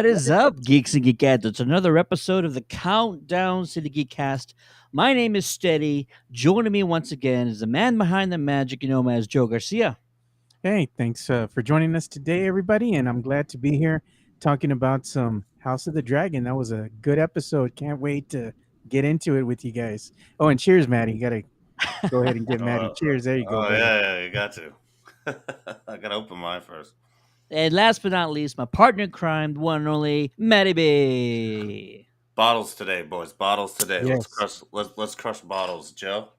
What is up, geeks and geekettes? It's another episode of the Countdown to the Geekcast. My name is Steady. Joining me once again is the man behind the magic you know him as Joe Garcia. Hey, thanks for joining us today, everybody. And I'm glad to be here talking about some House of the Dragon. That was a good episode. Can't wait to get into it with you guys. Oh, and cheers, Maddie. You got to go ahead and get Maddie. Oh, Cheers. There you go, oh buddy. yeah, you got to. I gotta open mine first. And last but not least, my partner in crime, the one and only Matty B. Bottles today, boys. Bottles today. Let's Yes. crush. Let's crush bottles, Joe.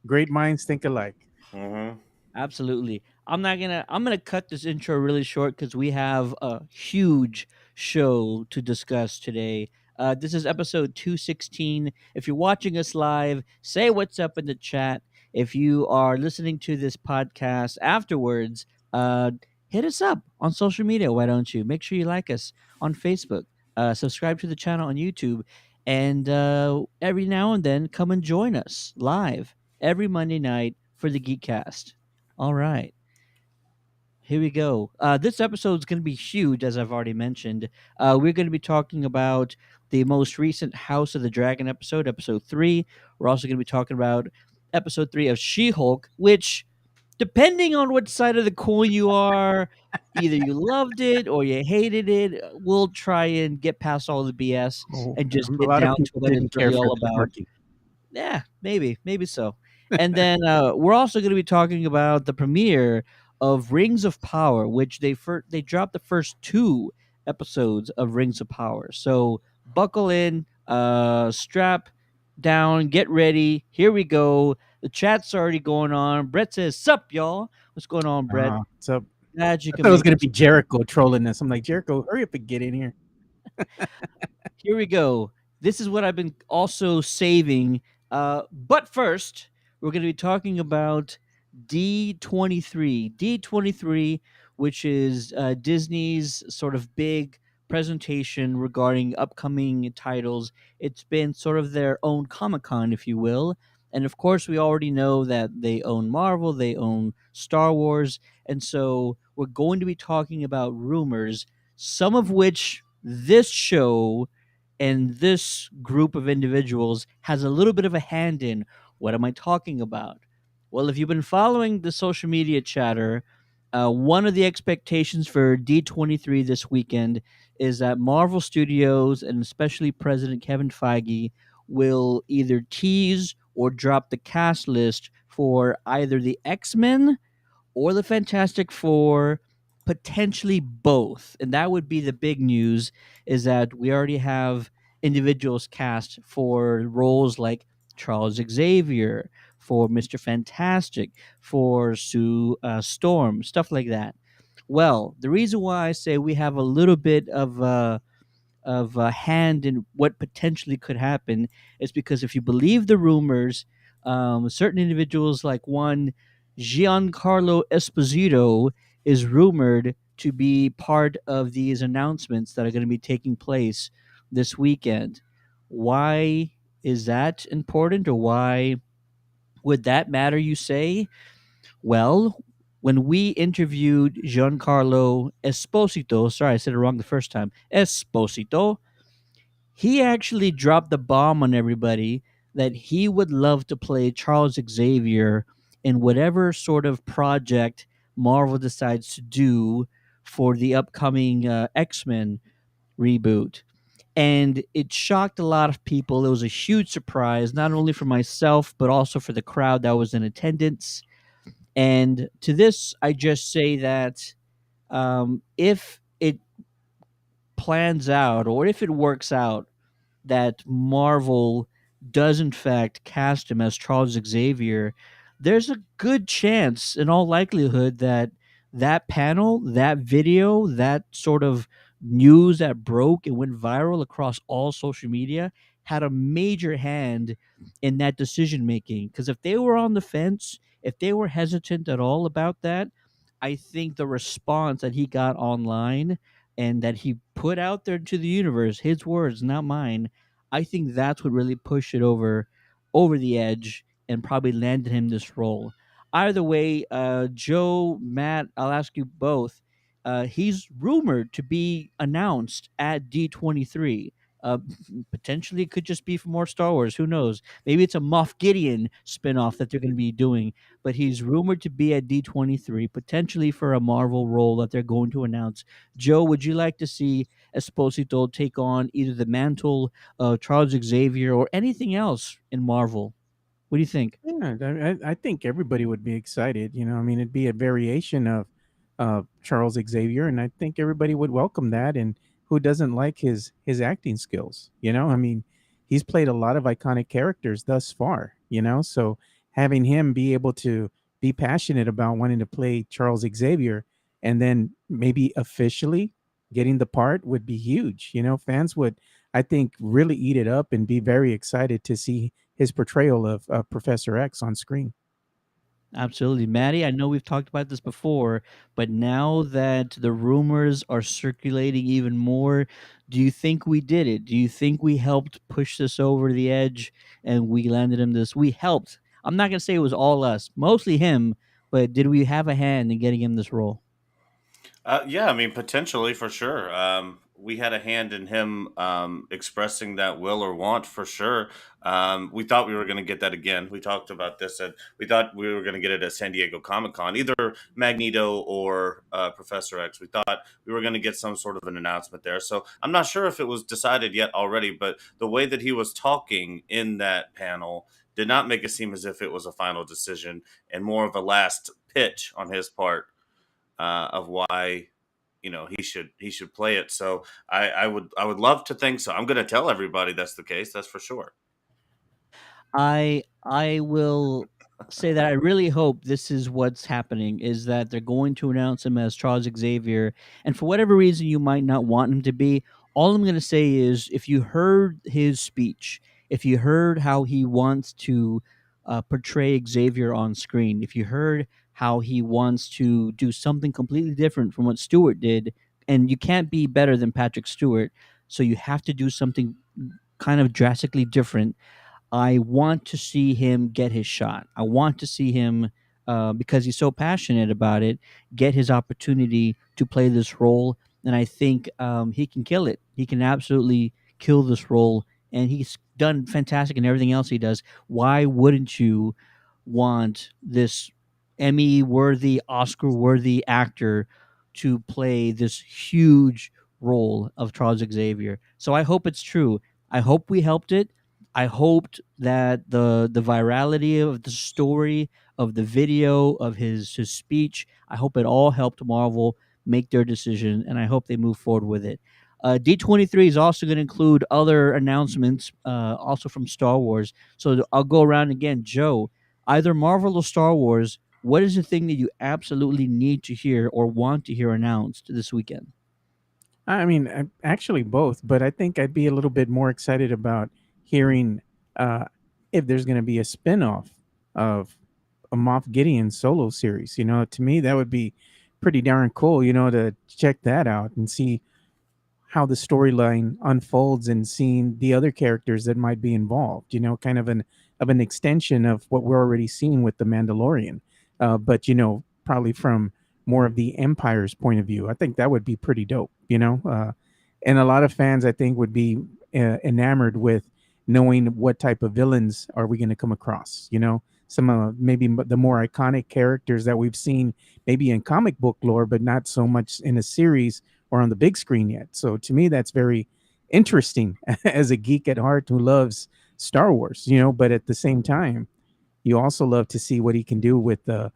Great minds think alike. Mm-hmm. Absolutely. I'm gonna cut this intro really short because we have a huge show to discuss today. This is episode 216. If you're watching us live, say what's up in the chat. If you are listening to this podcast afterwards, hit us up on social media. Why don't you? Make sure you like us on Facebook. Subscribe to the channel on YouTube, and every now and then come and join us live every Monday night for the Geekcast. All right, here we go. This episode is going to be huge, as I've already mentioned. We're going to be talking about the most recent House of the Dragon episode, episode 3. We're also going to be talking about episode 3 of She Hulk, which, depending on which side of the coin you are, either you loved it or you hated it. We'll try and get past all the BS Oh, and just a get lot of down to people what it's didn't care really for all the about. turkey. Yeah, maybe so. And then we're also going to be talking about the premiere of Rings of Power, which they dropped the first 2 episodes of Rings of Power. So buckle in, strap down, get ready. Here we go. The chat's already going on. Brett says, "Sup, y'all? What's going on, Brett? So Glad you I can thought it was make going it." to be Jericho trolling us. I'm like, Jericho, hurry up and get in here. Here we go. This is what I've been also saving. But first, we're going to be talking about D23. D23, which is Disney's sort of big presentation regarding upcoming titles. It's been sort of their own Comic Con, if you will. And of course, we already know that they own Marvel, they own Star Wars. And so we're going to be talking about rumors, some of which this show and this group of individuals has a little bit of a hand in. What am I talking about? Well, if you've been following the social media chatter, one of the expectations for D23 this weekend is that Marvel Studios and especially President Kevin Feige will either tease or drop the cast list for either the X-Men or the Fantastic Four, potentially both. And that would be the big news, is that we already have individuals cast for roles like Charles Xavier, for Mr. Fantastic, for Sue Storm, stuff like that. Well, the reason why I say we have a little bit of a hand in what potentially could happen is because if you believe the rumors, certain individuals like one Giancarlo Esposito is rumored to be part of these announcements that are going to be taking place this weekend. Why is that important, or why would that matter, you say? Well, when we interviewed Giancarlo Esposito, sorry, I said it wrong the first time, Esposito, he actually dropped the bomb on everybody that he would love to play Charles Xavier in whatever sort of project Marvel decides to do for the upcoming X-Men reboot. And it shocked a lot of people. It was a huge surprise, not only for myself, but also for the crowd that was in attendance. And to this, I just say that if it plans out or if it works out that Marvel does in fact cast him as Charles Xavier, there's a good chance, in all likelihood, that that panel, that video, that sort of news that broke and went viral across all social media had a major hand in that decision making. Because if they were on the fence, if they were hesitant at all about that, I think the response that he got online and that he put out there to the universe, his words, not mine, I think that's what really pushed it over the edge and probably landed him this role. Either way, Joe, Matt, I'll ask you both. he's rumored to be announced at D23. Uh, Potentially, it could just be for more Star Wars. Who knows? Maybe it's a Moff Gideon spinoff that they're going to be doing. But he's rumored to be at D23, potentially for a Marvel role that they're going to announce. Joe, would you like to see Esposito take on either the mantle of Charles Xavier or anything else in Marvel? What do you think? Yeah, I think everybody would be excited. I mean, it'd be a variation of Charles Xavier, and I think everybody would welcome that. And who doesn't like his acting skills? I mean, he's played a lot of iconic characters thus far. So having him be able to be passionate about wanting to play Charles Xavier, and then maybe officially getting the part would be huge. Fans would, I think, really eat it up and be very excited to see his portrayal of Professor X on screen. Absolutely. Maddie, I know we've talked about this before, but now that the rumors are circulating even more, do you think we did it? Do you think we helped push this over the edge and we landed him this? We helped. I'm not going to say it was all us, mostly him, but did we have a hand in getting him this role? Yeah, I mean, potentially for sure. We had a hand in him expressing that will or want for sure. We thought we were going to get that again. We talked about this, and we thought we were going to get it at San Diego Comic Con, either Magneto or Professor X. We thought we were going to get some sort of an announcement there. So I'm not sure if it was decided yet already, but the way that he was talking in that panel did not make it seem as if it was a final decision and more of a last pitch on his part of why he should play it. So I would love to think so. I'm going to tell everybody that's the case. That's for sure. I will say that I really hope this is what's happening is that they're going to announce him as Charles Xavier, and for whatever reason you might not want him to be, all I'm going to say is if you heard his speech, if you heard how he wants to portray Xavier on screen, if you heard how he wants to do something completely different from what Stewart did, and you can't be better than Patrick Stewart, so you have to do something kind of drastically different. I want to see him get his shot. I want to see him, because he's so passionate about it, get his opportunity to play this role. And I think he can kill it. He can absolutely kill this role. And he's done fantastic in everything else he does. Why wouldn't you want this Emmy worthy, Oscar worthy actor to play this huge role of Charles Xavier? So I hope it's true. I hope we helped it. I hoped that the virality of the story, of the video, of his speech, I hope it all helped Marvel make their decision, and I hope they move forward with it. D23 is also going to include other announcements, also from Star Wars. So I'll go around again. Joe, either Marvel or Star Wars, what is the thing that you absolutely need to hear or want to hear announced this weekend? I mean, actually both, but I think I'd be a little bit more excited about hearing uh, if there's going to be a spin-off of a Moff Gideon solo series. To me, that would be pretty darn cool, to check that out and see how the storyline unfolds and seeing the other characters that might be involved. Kind of an extension of what we're already seeing with the Mandalorian, but probably from more of the Empire's point of view. I think that would be pretty dope. And a lot of fans I think would be enamored with knowing what type of villains are we going to come across. Some maybe the more iconic characters that we've seen maybe in comic book lore, but not so much in a series or on the big screen yet. So to me, that's very interesting as a geek at heart who loves Star Wars, but at the same time, you also love to see what he can do with the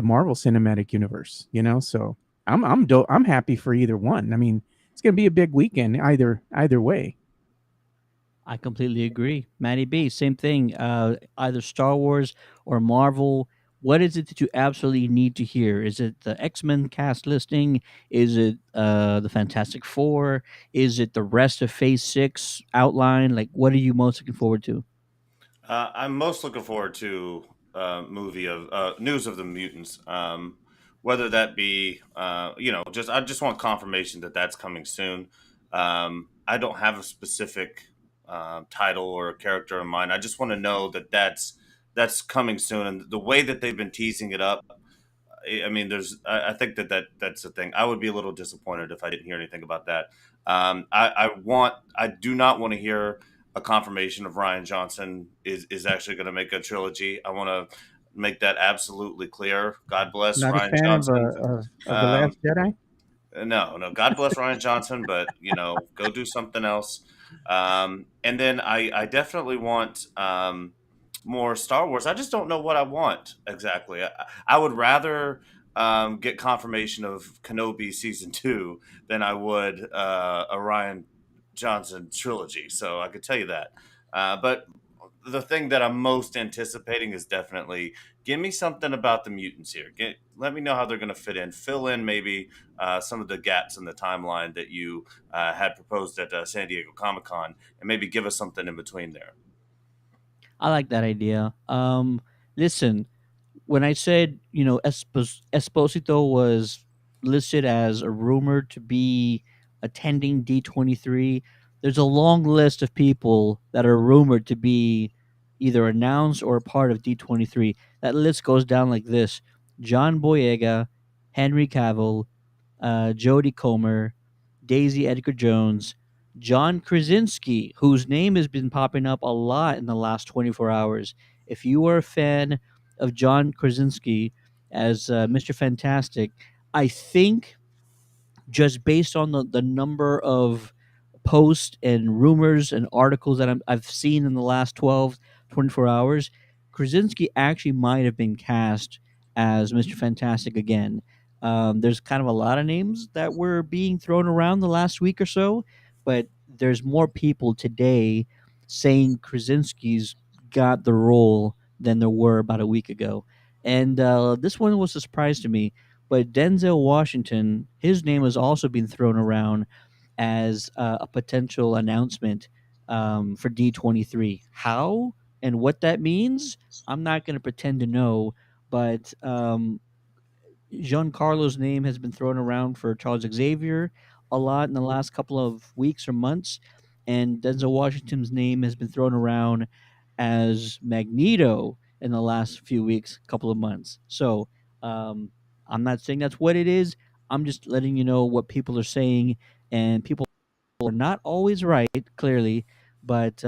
Marvel Cinematic Universe. So I'm happy for either one. I mean, it's going to be a big weekend either way. I completely agree. Matty B, same thing. Either Star Wars or Marvel. What is it that you absolutely need to hear? Is it the X Men cast listing? Is it the Fantastic Four? Is it the rest of Phase 6 outline? Like, what are you most looking forward to? I'm most looking forward to movie of News of the Mutants. Whether that be, just I just want confirmation that that's coming soon. I don't have a specific title or a character in mind. I just want to know that that's coming soon, and the way that they've been teasing it up, I mean, I think that's the thing. I would be a little disappointed if I didn't hear anything about that. I do not want to hear a confirmation of Ryan Johnson is actually going to make a trilogy. I want to make that absolutely clear. God bless Not a Ryan fan Johnson. of the Last Um, Jedi. no, no. God bless Ryan Johnson, but go do something else. And then I definitely want more Star Wars. I just don't know what I want exactly. I would rather get confirmation of Kenobi season 2 than I would a Ryan Johnson trilogy. So I could tell you that. But the thing that I'm most anticipating is definitely give me something about the mutants here. Let me know how they're going to fit in. Fill in maybe some of the gaps in the timeline that you had proposed at San Diego Comic Con, and maybe give us something in between there. I like that idea. Listen, when I said, Esposito was listed as a rumor to be attending D23, there's a long list of people that are rumored to be either announced or a part of D23. That list goes down like this: John Boyega, Henry Cavill, Jodie Comer, Daisy Edgar Jones, John Krasinski, whose name has been popping up a lot in the last 24 hours. If you are a fan of John Krasinski as Mr. Fantastic, I think just based on the number of posts and rumors and articles that I've seen in the last 24 hours, Krasinski actually might have been cast as Mr. Fantastic again. There's kind of a lot of names that were being thrown around the last week or so, but there's more people today saying Krasinski's got the role than there were about a week ago. And this one was a surprise to me, but Denzel Washington, his name has also been thrown around as a potential announcement for D23. How and what that means, I'm not going to pretend to know, but Giancarlo's name has been thrown around for Charles Xavier a lot in the last couple of weeks or months, and Denzel Washington's name has been thrown around as Magneto in the last few weeks, couple of months. So um, I'm not saying that's what it is. I'm just letting you know what people are saying, and people are not always right, clearly, but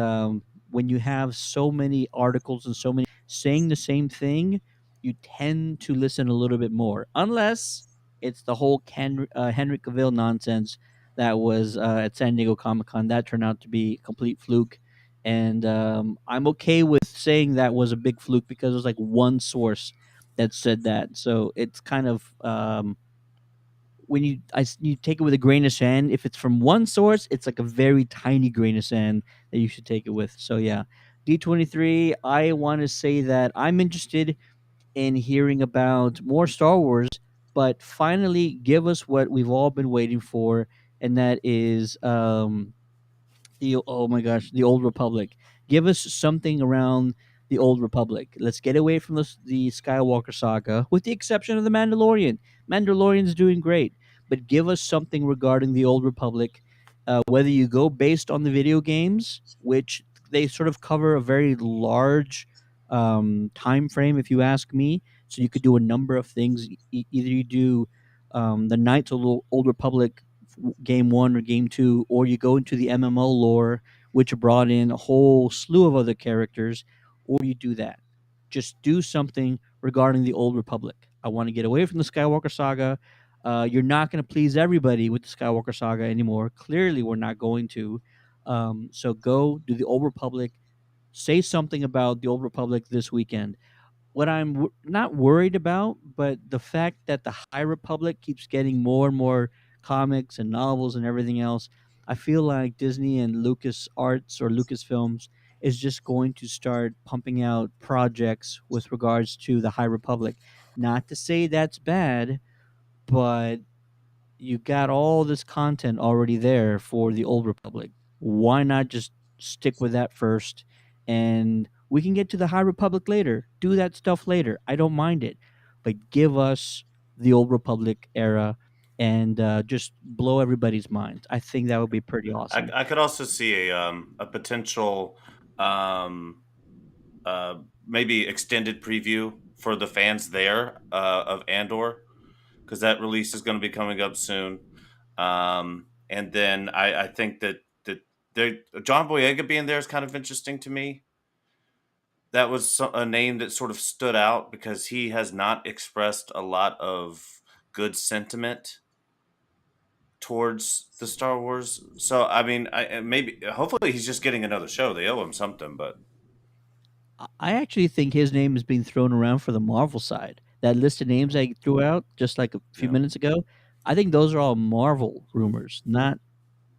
when you have so many articles and so many saying the same thing, you tend to listen a little bit more, unless it's the whole Henry Cavill nonsense that was at San Diego Comic Con. That turned out to be a complete fluke. And I'm okay with saying that was a big fluke because there's like one source that said that. So it's kind of when you take it with a grain of sand. If it's from one source, it's like a very tiny grain of sand that you should take it with. So yeah, D23. I want to say that I'm interested in hearing about more Star Wars, but finally give us what we've all been waiting for, and that is the oh my gosh, the Old Republic. Give us something around the Old Republic. Let's get away from the Skywalker saga, with the exception of the Mandalorian. Mandalorian's doing great, but give us something regarding the Old Republic. Whether you go based on the video games, which they sort of cover a very large time frame, if you ask me. So you could do a number of things. Either you do the Knights of the Old Republic game one or game two, or you go into the MMO lore, which brought in a whole slew of other characters, or you do that. Just do something regarding the Old Republic. I want to get away from the Skywalker saga. You're not going to please everybody with the Skywalker saga anymore. Clearly, we're not going to. So go do the Old Republic. Say something about the Old Republic this weekend. What I'm not worried about, but the fact that the High Republic keeps getting more and more comics and novels and everything else, I feel like Disney and Lucas Arts or Lucasfilms is just going to start pumping out projects with regards to the High Republic. Not to say that's bad, but you got all this content already there for the Old Republic. Why not just stick with that first? And we can get to the High Republic later. Do that stuff later. I don't mind it. But give us the Old Republic era and just blow everybody's minds. I think that would be pretty awesome. I could also see a potential um, maybe extended preview for the fans there of Andor, because that release is going to be coming up soon. And then I think that John Boyega being there is kind of interesting to me. That was a name that sort of stood out because he has not expressed a lot of good sentiment towards the Star Wars. So I mean, maybe hopefully he's just getting another show. They owe him something, but I actually think his name is being thrown around for the Marvel side. That list of names I threw out just like a few yeah, minutes ago, I think those are all Marvel rumors, not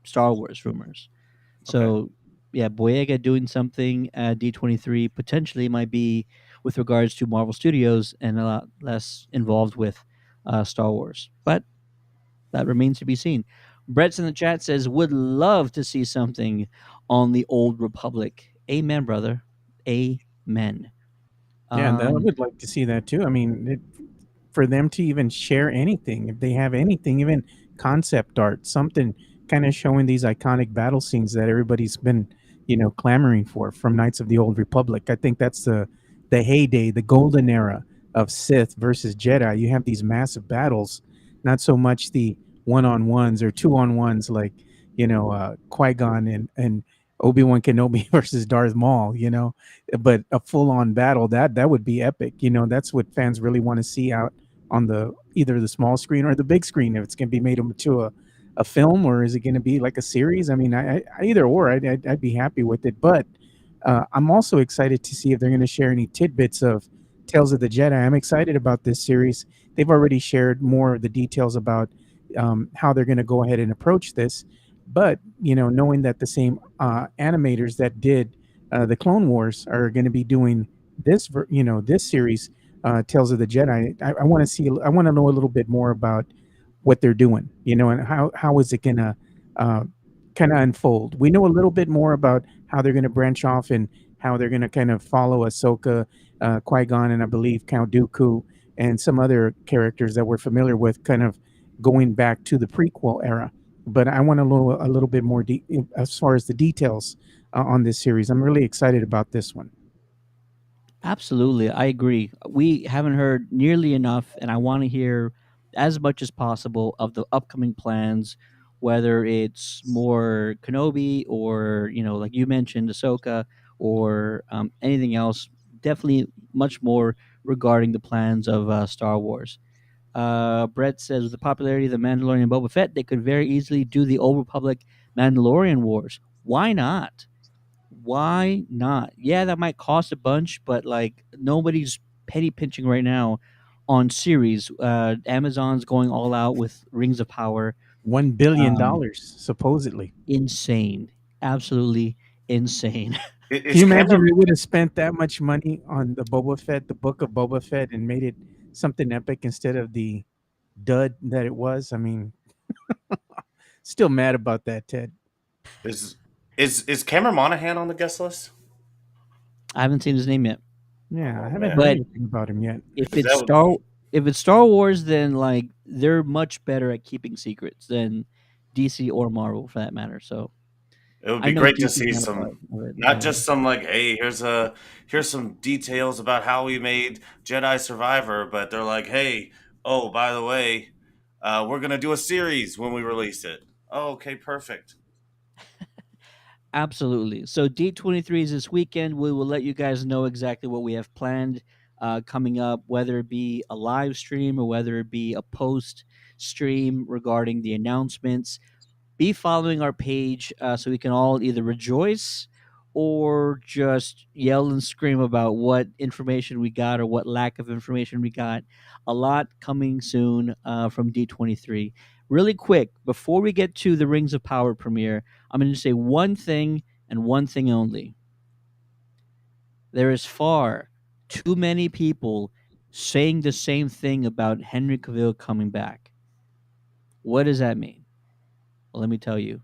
Star Wars rumors. okay. So, yeah, Boyega doing something at D23 potentially might be with regards to Marvel Studios and a lot less involved with Star Wars. But that remains to be seen. Brett's in the chat says, would love to see something on the Old Republic. Amen, brother. Amen. Yeah, I Um, would like to see that too. I mean, for them to even share anything, if they have anything, even concept art, something kind of showing these iconic battle scenes that everybody's been, clamoring for from Knights of the Old Republic. I think that's the heyday, the golden era of Sith versus Jedi. You have these massive battles, not so much the one-on-ones or two-on-ones like, Qui-Gon and Obi-Wan Kenobi versus Darth Maul, but a full-on battle that would be epic. That's what fans really want to see out on the either the small screen or the big screen. If it's going to be made into a film, or is it going to be like a series? I mean, I either or, I'd be happy with it. But I'm also excited to see if they're going to share any tidbits of Tales of the Jedi. I'm excited about this series. They've already shared more of the details about how they're going to go ahead and approach this. But knowing that the same animators that did the Clone Wars are going to be doing this series, Tales of the Jedi. I want to see. I want to know a little bit more about what they're doing. And how is it going to kind of unfold. We know a little bit more about how they're going to branch off and how they're going to kind of follow Ahsoka, Qui Gon, and I believe Count Dooku and some other characters that we're familiar with, kind of going back to the prequel era. But I want to know a little bit more as far as the details on this series. I'm really excited about this one. Absolutely, I agree. We haven't heard nearly enough, and I want to hear as much as possible of the upcoming plans, whether it's more Kenobi or like you mentioned, Ahsoka, or anything else. Definitely much more regarding the plans of Star Wars. Brett says, with the popularity of the Mandalorian and Boba Fett, they could very easily do the Old Republic Mandalorian Wars. Why not? Why not? Yeah, that might cost a bunch, but like nobody's penny pinching right now on series. Amazon's going all out with Rings of Power. Um, $1 billion supposedly. insane, absolutely insane. Can Is you imagine Cameron? they would have spent that much money on the Boba Fett, the book of Boba Fett, and made it something epic instead of the dud that it was? I mean, still mad about that, Ted. Is is Cameron Monaghan on the guest list? I haven't seen his name yet, Yeah, I Oh haven't heard man, but anything about him yet. if because it's that would Star Wars, then like they're much better at keeping secrets than DC or Marvel for that matter. So it would I be know great to DC's see not a part some, of it. not just some like, hey, here's some details about how we made Jedi Survivor, but they're like, hey, oh, by the way, we're gonna do a series when we release it. Oh, okay, perfect. Absolutely. So D23 is this weekend. We will let you guys know exactly what we have planned coming up, whether it be a live stream or whether it be a post stream regarding the announcements. Be following our page so we can all either rejoice or just yell and scream about what information we got or what lack of information we got. A lot coming soon from D23. Really quick, before we get to the Rings of Power premiere, I'm going to say one thing and one thing only. There is far too many people saying the same thing about Henry Cavill coming back. What does that mean? Well, let me tell you.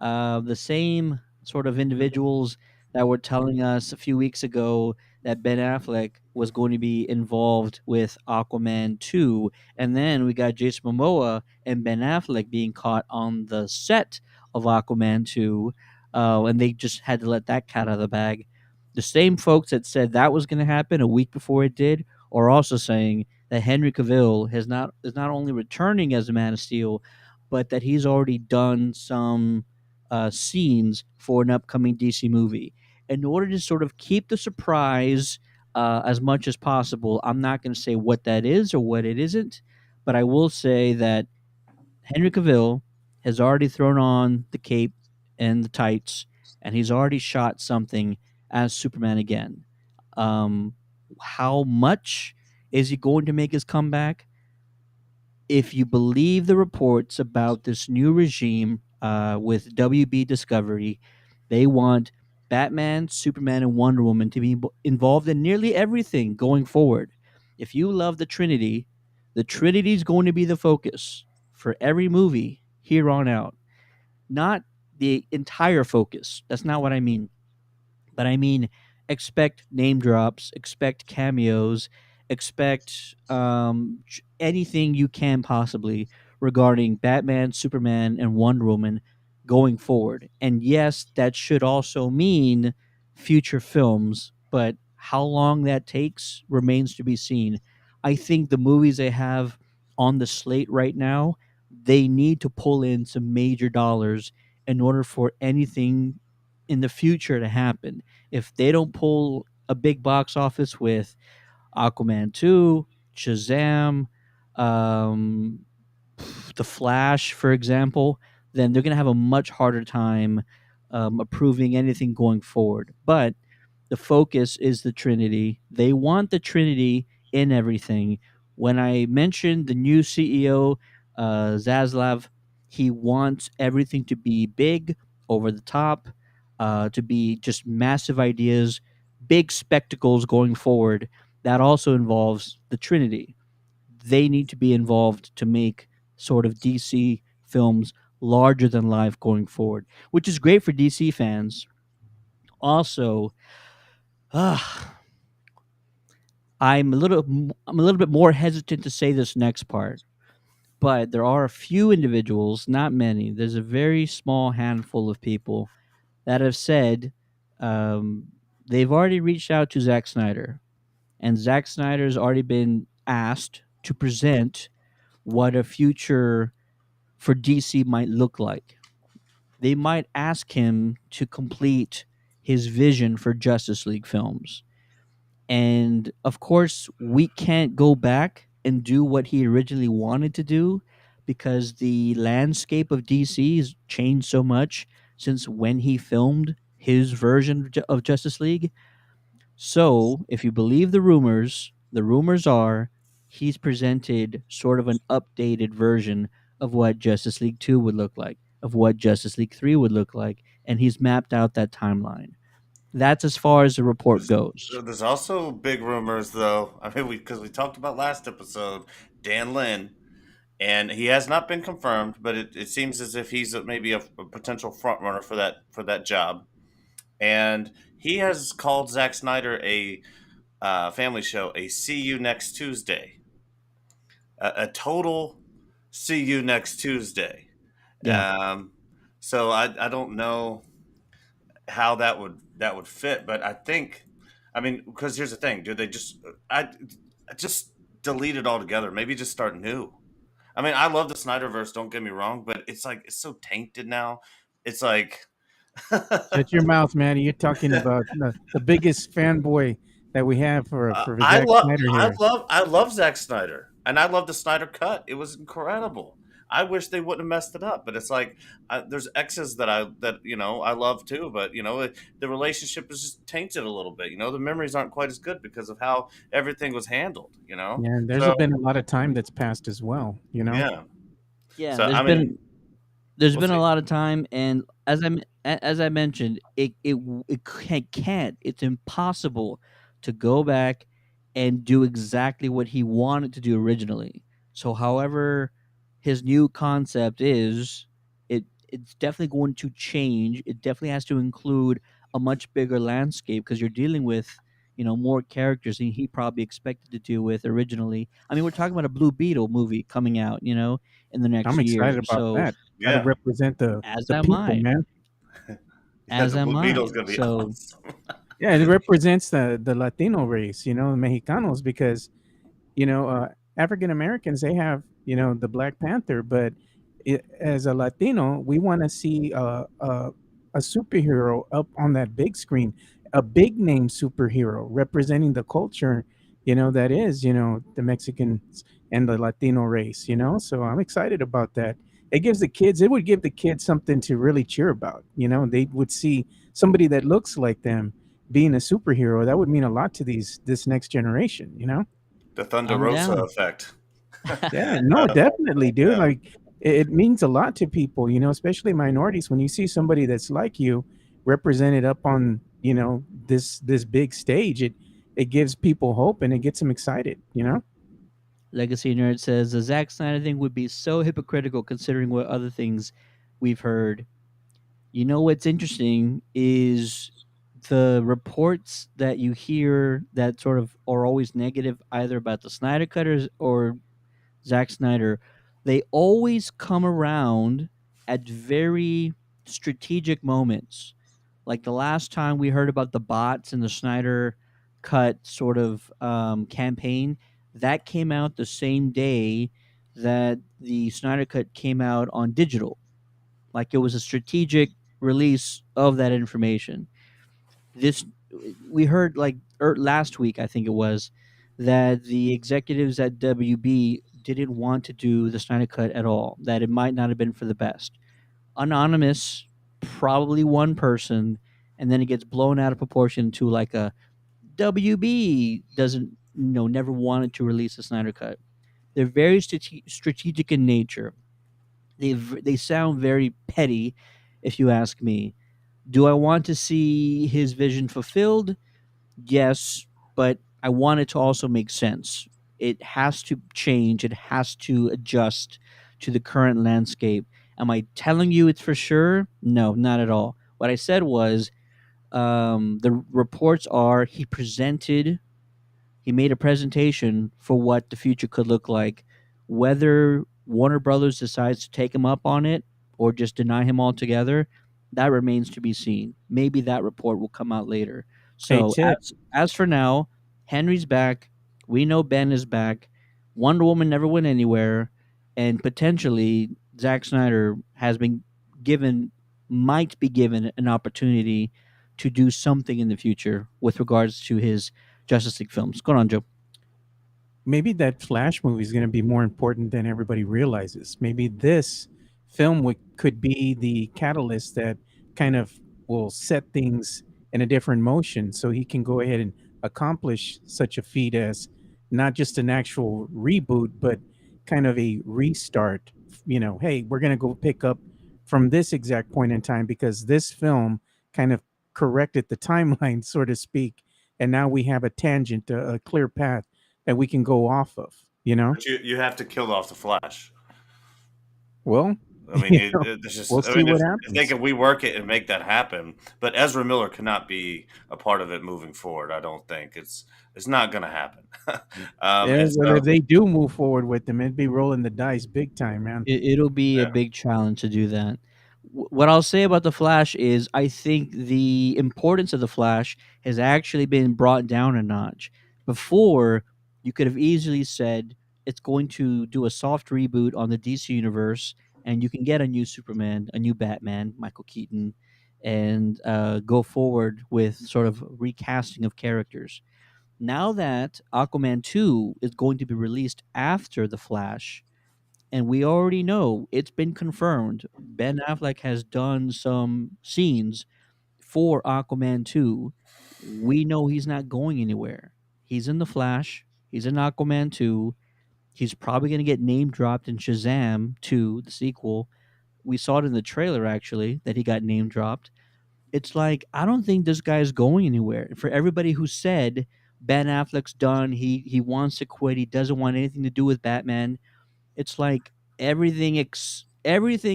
The same sort of individuals that were telling us a few weeks ago that Ben Affleck was going to be involved with Aquaman 2. And then we got Jason Momoa and Ben Affleck being caught on the set of Aquaman 2. And they just had to let that cat out of the bag. The same folks that said that was going to happen a week before it did are also saying that Henry Cavill is not only returning as a Man of Steel, but that he's already done some scenes for an upcoming DC movie. In order to sort of keep the surprise as much as possible, I'm not going to say what that is or what it isn't, but I will say that Henry Cavill has already thrown on the cape and the tights, and he's already shot something as Superman again. Um, how much is he going to make his comeback? If you believe the reports about this new regime with WB Discovery, they want Batman, Superman, and Wonder Woman to be involved in nearly everything going forward. If you love the Trinity is going to be the focus for every movie here on out, not the entire focus. That's not what I mean. But I mean, expect name drops, expect cameos, expect anything you can possibly regarding Batman, Superman, and Wonder Woman going forward. And yes, that should also mean future films, but how long that takes remains to be seen. I think the movies they have on the slate right now, they need to pull in some major dollars in order for anything in the future to happen. If they don't pull a big box office with Aquaman 2, Shazam, um, The Flash, for example, then they're going to have a much harder time approving anything going forward. But the focus is the Trinity. They want the Trinity in everything. When I mentioned the new CEO, Zaslav, he wants everything to be big, over the top, to be just massive ideas, big spectacles going forward. That also involves the Trinity. They need to be involved to make sort of DC films larger than life going forward, which is great for DC fans. Also, uh, I'm a little bit more hesitant to say this next part, but there are a few individuals, not many. There's a very small handful of people that have said um, they've already reached out to Zack Snyder, and Zack Snyder's already been asked to present what a future for DC might look like. They might ask him to complete his vision for Justice League films. And of course, we can't go back and do what he originally wanted to do because the landscape of DC has changed so much since when he filmed his version of Justice League. So, if you believe the rumors are he's presented sort of an updated version of what Justice League 2 would look like, of what Justice League 3 would look like, and he's mapped out that timeline. That's as far as the report There's, goes. there's also big rumors, though. I mean, because we talked about last episode, Dan Lin, and he has not been confirmed, but it seems as if he's maybe a potential front runner for that job. And he has called Zack Snyder a family show, a "See you next Tuesday," a total "See you next Tuesday." Yeah. Um, so I don't know how that would fit, but I think, I mean, because here's the thing: do they I just delete it altogether? Maybe just start new. I mean, I love the Snyderverse. Don't get me wrong, but it's like it's so tainted now. It's like Shut your mouth, man. You're talking about the biggest fanboy that we have for Zack Snyder here. I love Zack Snyder, and I love the Snyder cut. It was incredible. I wish they wouldn't have messed it up, but it's like there's exes that I love too, but the relationship is just tainted a little bit. The memories aren't quite as good because of how everything was handled. Yeah, and there's So been a lot of time that's passed as well. yeah. Yeah, So I mean, there's we'll been see. a lot of time, and as I mentioned, can't. It's impossible to go back and do exactly what he wanted to do originally. So, however, his new concept is, it's definitely going to change. It definitely has to include a much bigger landscape because you're dealing with more characters than he probably expected to deal with originally. I mean, we're talking about a Blue Beetle movie coming out, in the next I'm excited year. about So that. Got to Yeah, represent the as the am people, I. man. yeah, As the am Blue Beetle is I. gonna be So awesome. Yeah, it represents the Latino race, the Mexicanos, because you know, African Americans, they have, the Black Panther, but as a Latino, we want to see a superhero up on that big screen, a big name superhero representing the culture, that is, the Mexicans and the Latino race, So I'm excited about that. It would give the kids something to really cheer about. They would see somebody that looks like them being a superhero. That would mean a lot to this next generation. The Thunder I'm Rosa down. effect. Yeah, no, definitely, dude. Yeah. Like it means a lot to people, especially minorities. When you see somebody that's like you represented up on, this big stage, it gives people hope and it gets them excited. Legacy Nerd says the Zack Snyder thing would be so hypocritical considering what other things we've heard. You know what's interesting is the reports that you hear that sort of are always negative either about the Snyder cutters or Zack Snyder. They always come around at very strategic moments. Like the last time we heard about the bots in the Snyder cut sort of campaign, that came out the same day that the Snyder cut came out on digital. Like it was a strategic release of that information. This we heard like last week, I think it was, that the executives at WB didn't want to do the Snyder cut at all. That it might not have been for the best. Anonymous, probably one person, and then it gets blown out of proportion to like a WB doesn't never wanted to release the Snyder cut. They're very strategic in nature. They sound very petty, if you ask me. Do I want to see his vision fulfilled? Yes, but I want it to also make sense. It has to change. It has to adjust to the current landscape. Am I telling you it's for sure? No, not at all. What I said was the reports are he made a presentation for what the future could look like. Whether Warner Brothers decides to take him up on it or just deny him altogether, that remains to be seen. Maybe that report will come out later. Hey, So Tip, as for now, Henry's back. We know Ben is back. Wonder Woman never went anywhere, and potentially Zack Snyder has been given might be given an opportunity to do something in the future with regards to his Justice League films. Go on, Joe. maybe that Flash movie is going to be more important than everybody realizes. Maybe this film could be the catalyst that kind of will set things in a different motion so he can go ahead and accomplish such a feat as not just an actual reboot, but kind of a restart. Hey, we're going to go pick up from this exact point in time because this film kind of corrected the timeline, so to speak. And now we have a tangent, a clear path that we can go off of. But you have to kill off the Flash. Well, I mean, it's just. we'll I see mean, what if they happens. can rework it and make that happen, but Ezra Miller cannot be a part of it moving forward. I don't think it's not going to happen. Yeah, And but so, if they do move forward with them, it'd be rolling the dice big time, man. It'll be a yeah. big challenge to do that. What I'll say about the Flash is I think the importance of the Flash has actually been brought down a notch. Before, you could have easily said it's going to do a soft reboot on the DC universe, and you can get a new Superman, a new Batman, Michael Keaton, and go forward with sort of recasting of characters. Now that Aquaman 2 is going to be released after the Flash, and we already know it's been confirmed. Ben Affleck has done some scenes for Aquaman 2. We know he's not going anywhere. He's in The Flash, he's in Aquaman 2. He's probably going to get name dropped in Shazam 2, the sequel. We saw it in the trailer actually that he got name dropped. It's like I don't think this guy's going anywhere. For everybody who said Ben Affleck's done, he wants to quit, he doesn't want anything to do with Batman, it's like everything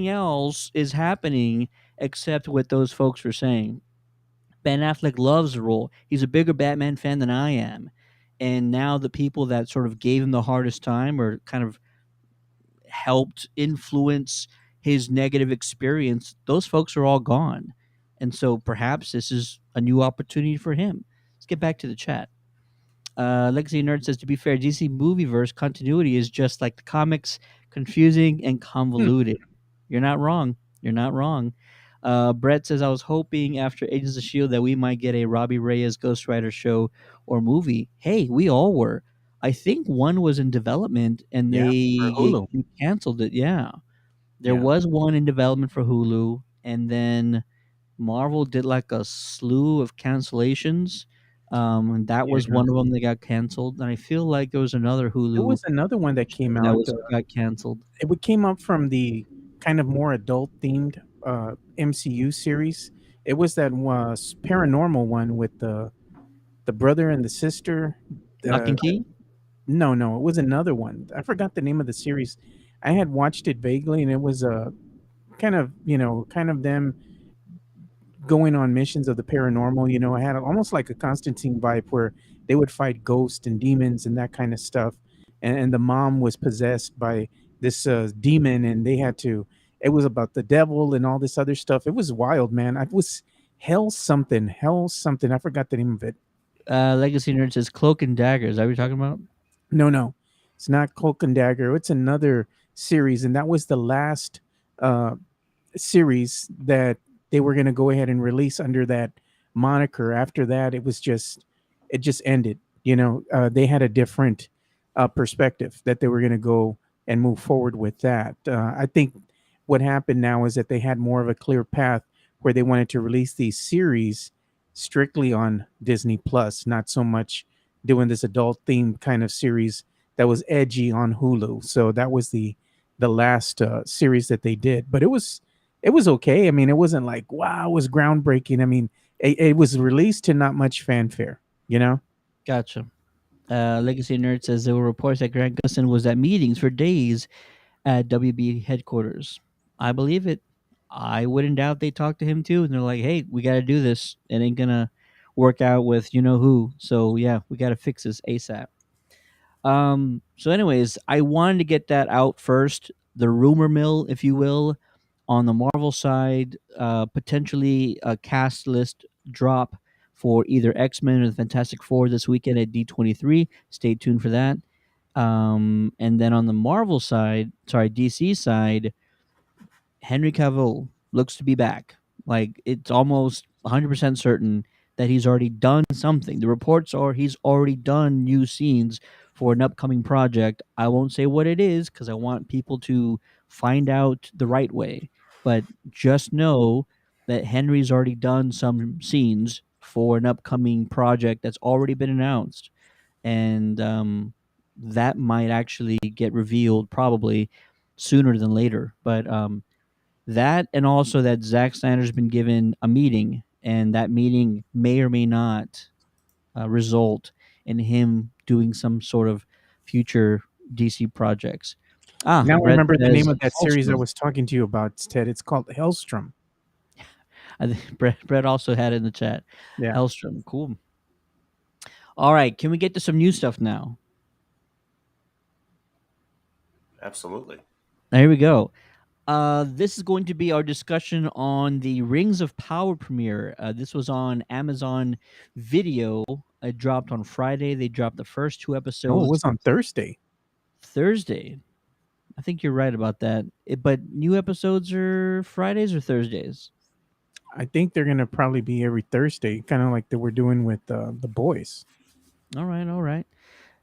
else is happening except what those folks were saying. Ben Affleck loves the role. He's a bigger Batman fan than I am. And now the people that sort of gave him the hardest time or kind of helped influence his negative experience, those folks are all gone. And so perhaps this is a new opportunity for him. Let's get back to the chat. Legacy Nerd says, to be fair, DC Movieverse continuity is just like the comics, confusing and Hmm. convoluted. You're not wrong. You're not wrong. Brett says, I was hoping after Agents of S.H.I.E.L.D. that we might get a Robbie Reyes Ghost Rider show or movie. Hey, we all were. I think one was in development and Yeah, for Hulu. they canceled it. Yeah. There Yeah, was one in development for Hulu, and then Marvel did like a slew of cancellations. And that was yeah. one of them that got canceled. And I feel like there was another There Hulu was another one that show came that out. was got canceled. Came up from the kind of more adult themed MCU series. It was that was paranormal one with the brother and the sister. Lock and Key. No, no, it was another one. I forgot the name of the series. I had watched it vaguely, and it was a kind of kind of them going on missions of the paranormal. I had almost like a Constantine vibe where they would fight ghosts and demons and that kind of stuff. And the mom was possessed by this demon, and they had to. It was about the devil and all this other stuff. It was wild, man. I was hell something. I forgot the name of it. Legacy Nerd says Cloak and Dagger. Is that what you're talking about? No, no, it's not Cloak and Dagger. It's another series, and that was the last uh, series that they were going to go ahead and release under that moniker. After that, it just ended. They had a different perspective that they were going to go and move forward with that. I think what happened now is that they had more of a clear path where they wanted to release these series strictly on Disney Plus, not so much doing this adult themed kind of series that was edgy on Hulu. So that was the last series that they did, but it was okay. I mean, it wasn't like wow, it was groundbreaking. I mean, it was released to not much fanfare. You know? Gotcha. Legacy Nerd says there were reports that Grant Gustin was at meetings for days at WB headquarters. I believe it. I wouldn't doubt they talked to him too, and they're like, "Hey, we got to do this. It ain't gonna work out with you know who. So yeah, we got to fix this ASAP." So anyways, I wanted to get that out first. The rumor mill, if you will, on the Marvel side, potentially a cast list drop for either X-Men or the Fantastic Four this weekend at D23. Stay tuned for that. And then on the Marvel side, sorry, DC side, Henry Cavill looks to be back. Like it's almost 100% certain that he's already done something. The reports are he's already done new scenes for an upcoming project. I won't say what it is because I want people to find out the right way. But just know that Henry's already done some scenes for an upcoming project that's already been announced. And that might actually get revealed probably sooner than later. But that and also that Zack Snyder's been given a meeting, and that meeting may or may not result in him doing some sort of future DC projects. Ah, Now I Brett remember the name says of that series I Hellstrom. was talking to you about, Ted. It's called Hellstrom. I think Brett also had it in the chat. Yeah. Hellstrom, cool. All right, can we get to some new stuff now? Absolutely. Here we go. This is going to be our discussion on the Rings of Power premiere. This was on Amazon Video. It dropped on Friday. They dropped the first two Oh, it episodes was on Thursday. Thursday. I think you're right about that. But new episodes are Fridays or Thursdays? I think they're gonna probably be every Thursday, kind of like they were doing with the boys. All right, all right.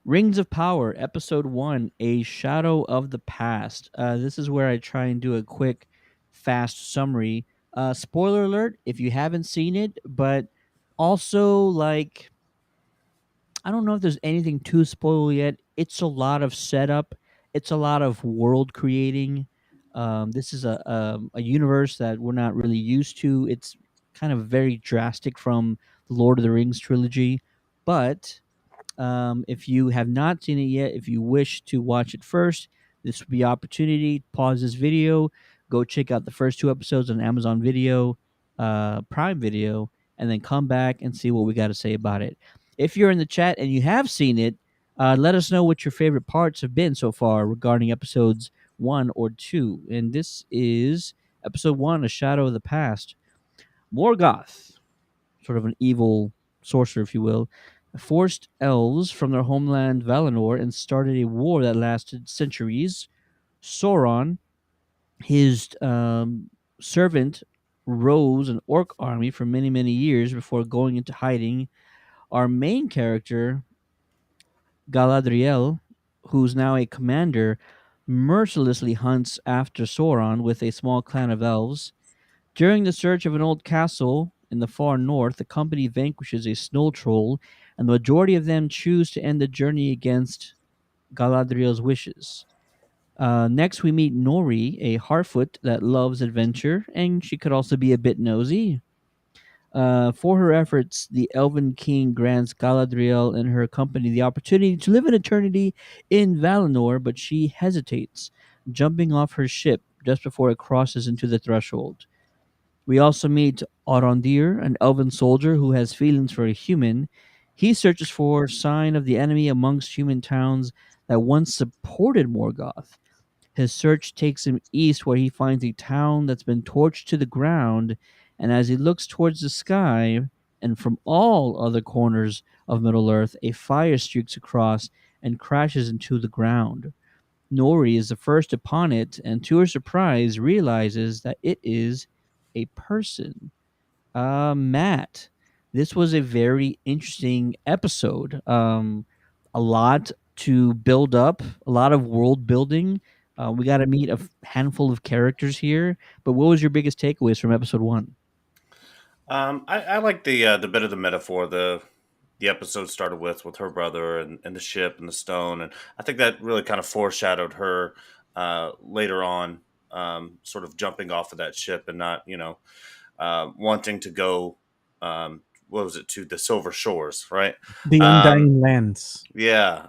Rings of Power, Episode 1, A Shadow of the Past. This is where I try and do a quick, fast summary. Spoiler alert if you haven't seen it, but also, like, I don't know if there's anything to spoil yet. It's a lot of setup, it's a lot of world creating. This is a universe that we're not really used to. It's kind of very drastic from the Lord of the Rings trilogy, but if you have not seen it yet, if you wish to watch it first, this would be opportunity. Pause this video, go check out the first two episodes on Amazon Video, Prime Video, and then come back and see what we got to say about it. If you're in the chat and you have seen it, let us know what your favorite parts have been so far regarding episodes 1 or 2. And this is episode 1, A Shadow of the Past. Morgoth, sort of an evil sorcerer, if you will, forced elves from their homeland Valinor and started a war that lasted centuries. Sauron, his servant, rose an orc army for many, many years before going into hiding. Our main character, Galadriel, who's now a commander, mercilessly hunts after Sauron with a small clan of elves. During the search of an old castle in the far north, the company vanquishes a snow troll, and the majority of them choose to end the journey against Galadriel's wishes. Next, we meet Nori, a Harfoot that loves adventure, and she could also be a bit nosy. For her efforts, the Elven King grants Galadriel and her company the opportunity to live an eternity in Valinor, but she hesitates, jumping off her ship just before it crosses into the threshold. We also meet Arondir, an elven soldier who has feelings for a human. He searches for sign of the enemy amongst human towns that once supported Morgoth. His search takes him east where he finds a town that's been torched to the ground, and as he looks towards the sky and from all other corners of Middle Earth, a fire streaks across and crashes into the ground. Nori is the first upon it, and to her surprise, realizes that it is a person. Matt, this was a very interesting episode. A lot to build up, a lot of world building. We got to meet a handful of characters here. But what was your biggest takeaways from episode one? I like the bit of the metaphor the episode started with her brother and the ship and the stone, and I think that really kind of foreshadowed her later on, sort of jumping off of that ship and not wanting to go, what was it, to the Silver Shores, right? The Um, Undying Lands. yeah,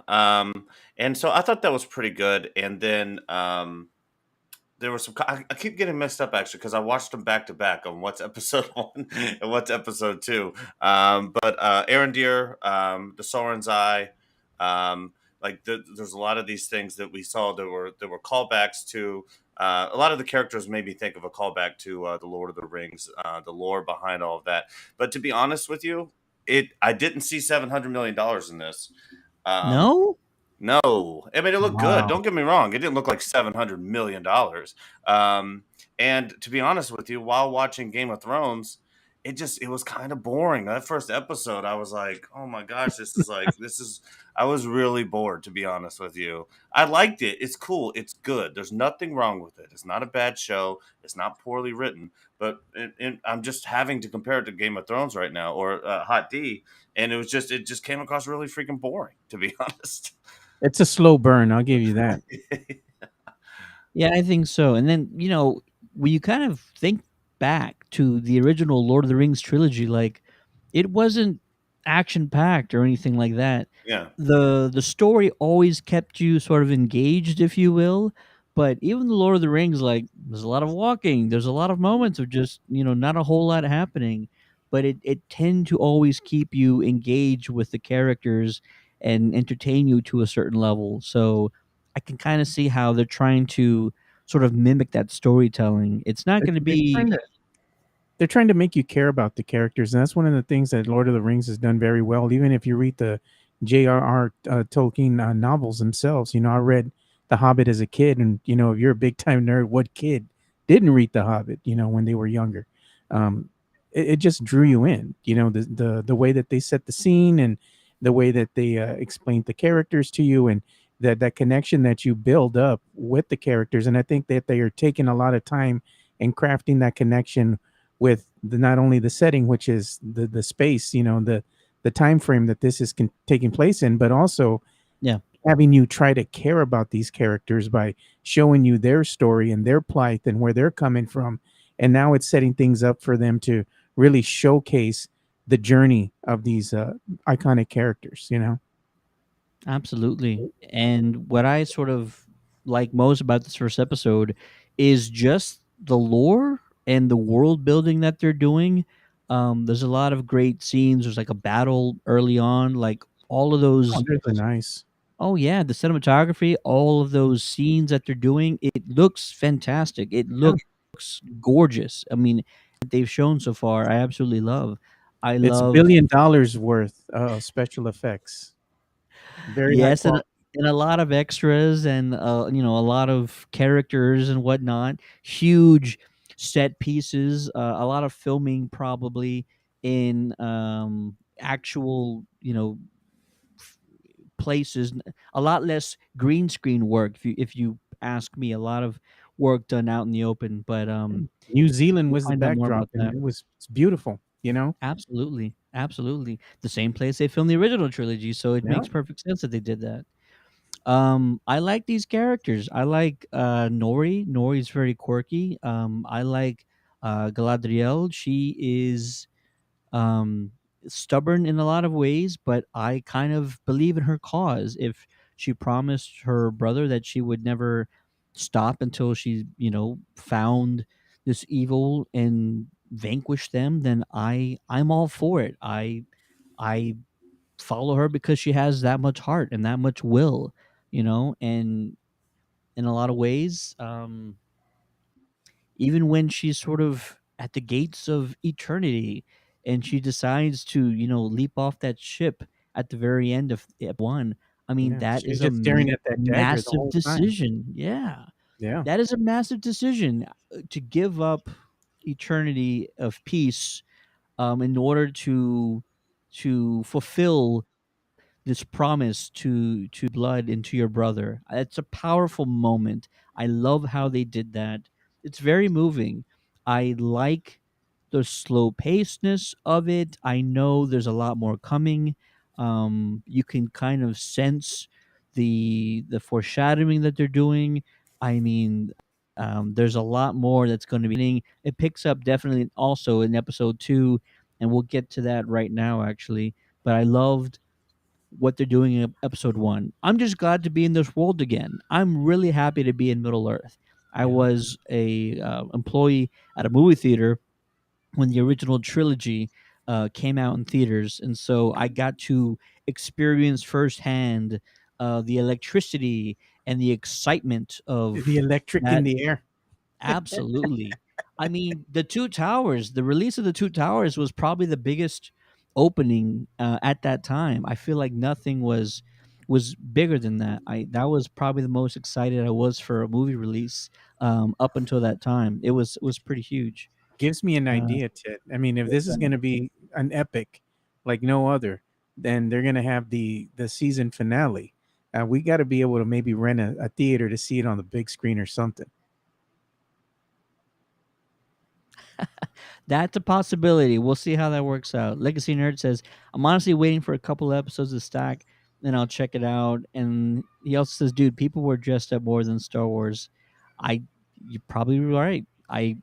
and so I thought that was pretty good, and then there was some. I keep getting messed up actually because I watched them back to back on what's episode one and what's episode two. But Aaron Deere, the Soren's Eye, there's a lot of these things that we saw. There were callbacks to. A lot of the characters made me think of a callback to the Lord of the Rings, the lore behind all of that. But to be honest with you, I didn't see $700 million in this. Um, No? no, I mean it looked good. Wow. Don't get me wrong; it didn't look like $700 million. And to be honest with you, while watching Game of Thrones, it was kind of boring. That first episode, I was like, "Oh my gosh, this is." I was really bored, to be honest with you. I liked it. It's cool. It's good. There's nothing wrong with it. It's not a bad show. It's not poorly written. But I'm just having to compare it to Game of Thrones right now or Hot D, and it just came across really freaking boring, to be honest. It's a slow burn. I'll give you that. Yeah, I think so. And then, when you kind of think back to the original Lord of the Rings trilogy, like it wasn't action packed or anything like that. Yeah. The story always kept you sort of engaged, if you will. But even the Lord of the Rings, like there's a lot of walking, there's a lot of moments of just, not a whole lot happening. But it tend to always keep you engaged with the characters and entertain you to a certain level. So I can kind of see how they're trying to sort of mimic that storytelling. It's not They're, going to they're be trying to they're trying to make you care about the characters, and that's one of the things that Lord of the Rings has done very well. Even if you read the J.R.R. Tolkien novels themselves, I read The Hobbit as a kid, and if you're a big time nerd, what kid didn't read The Hobbit? When they were younger, um, it just drew you in. The way that they set the scene and the way that they explained the characters to you, and that connection that you build up with the characters. And I think that they are taking a lot of time in crafting that connection with not only the setting, which is the space, the time frame that this is taking place in, but also yeah. having you try to care about these characters by showing you their story and their plight and where they're coming from. And now it's setting things up for them to really showcase the journey of these iconic characters. Absolutely. And what I sort of like most about this first episode is just the lore and the world building that they're doing. There's a lot of great scenes. There's like a battle early on, like all of Oh, those. they're really nice. Oh yeah, the cinematography, all of those scenes that they're doing, it looks fantastic. It Yeah. looks gorgeous. I mean, they've shown so far, I absolutely love. I It's love $1 billion worth of special effects. Very high yes, quality. and a lot of extras and a lot of characters and whatnot. Huge set pieces, a lot of filming probably in actual places. A lot less green screen work. If you ask me, a lot of work done out in the open. But New Zealand we'll was the find out more backdrop, about and that. it's beautiful. You know. Absolutely, absolutely. The same place they filmed the original trilogy, so it Yeah. makes perfect sense that they did that. I like these characters. I like Nori. Nori's very quirky. I like Galadriel. She is um stubborn in a lot of ways, but I kind of believe in her cause. If she promised her brother that she would never stop until she, found this evil and vanquished them, then I'm all for it. I follow her because she has that much heart and that much will, and in a lot of ways, even when she's sort of at the gates of eternity and she decides to, leap off that ship at the very end of one. I mean, Yeah. that She's is a just staring at that dagger the massive whole time. decision. Yeah. Yeah. That is a massive decision, to give up eternity of peace, in order to fulfill this promise to blood and to your brother. It's a powerful moment. I love how they did that. It's very moving. I like the slow pacedness of it. I know there's a lot more coming. You can kind of sense the foreshadowing that they're doing. I mean, there's a lot more that's going to be happening. It picks up definitely also in episode 2, and we'll get to that right now actually. But I loved what they're doing in episode 1. I'm just glad to be in this world again. I'm really happy to be in Middle Earth. I Yeah. was a employee at a movie theater when the original trilogy came out in theaters, and so I got to experience firsthand the electricity and the excitement The of electric in that. the air. Absolutely. I mean, the Two Towers, the release of the Two Towers was probably the biggest opening at that time. I feel like nothing was bigger than that. I That was probably the most excited I was for a movie release up until that time. It was pretty huge. Gives me an Uh, idea, Ted. I mean, if what's this is that? going to be an epic like no other, then they're going to have the season finale. We got to be able to maybe rent a theater to see it on the big screen or something. That's a possibility. We'll see how that works out. Legacy Nerd says, I'm honestly waiting for a couple episodes to stack, then I'll check it out. And he also says, dude, people were dressed up more than Star Wars. I You're probably right. I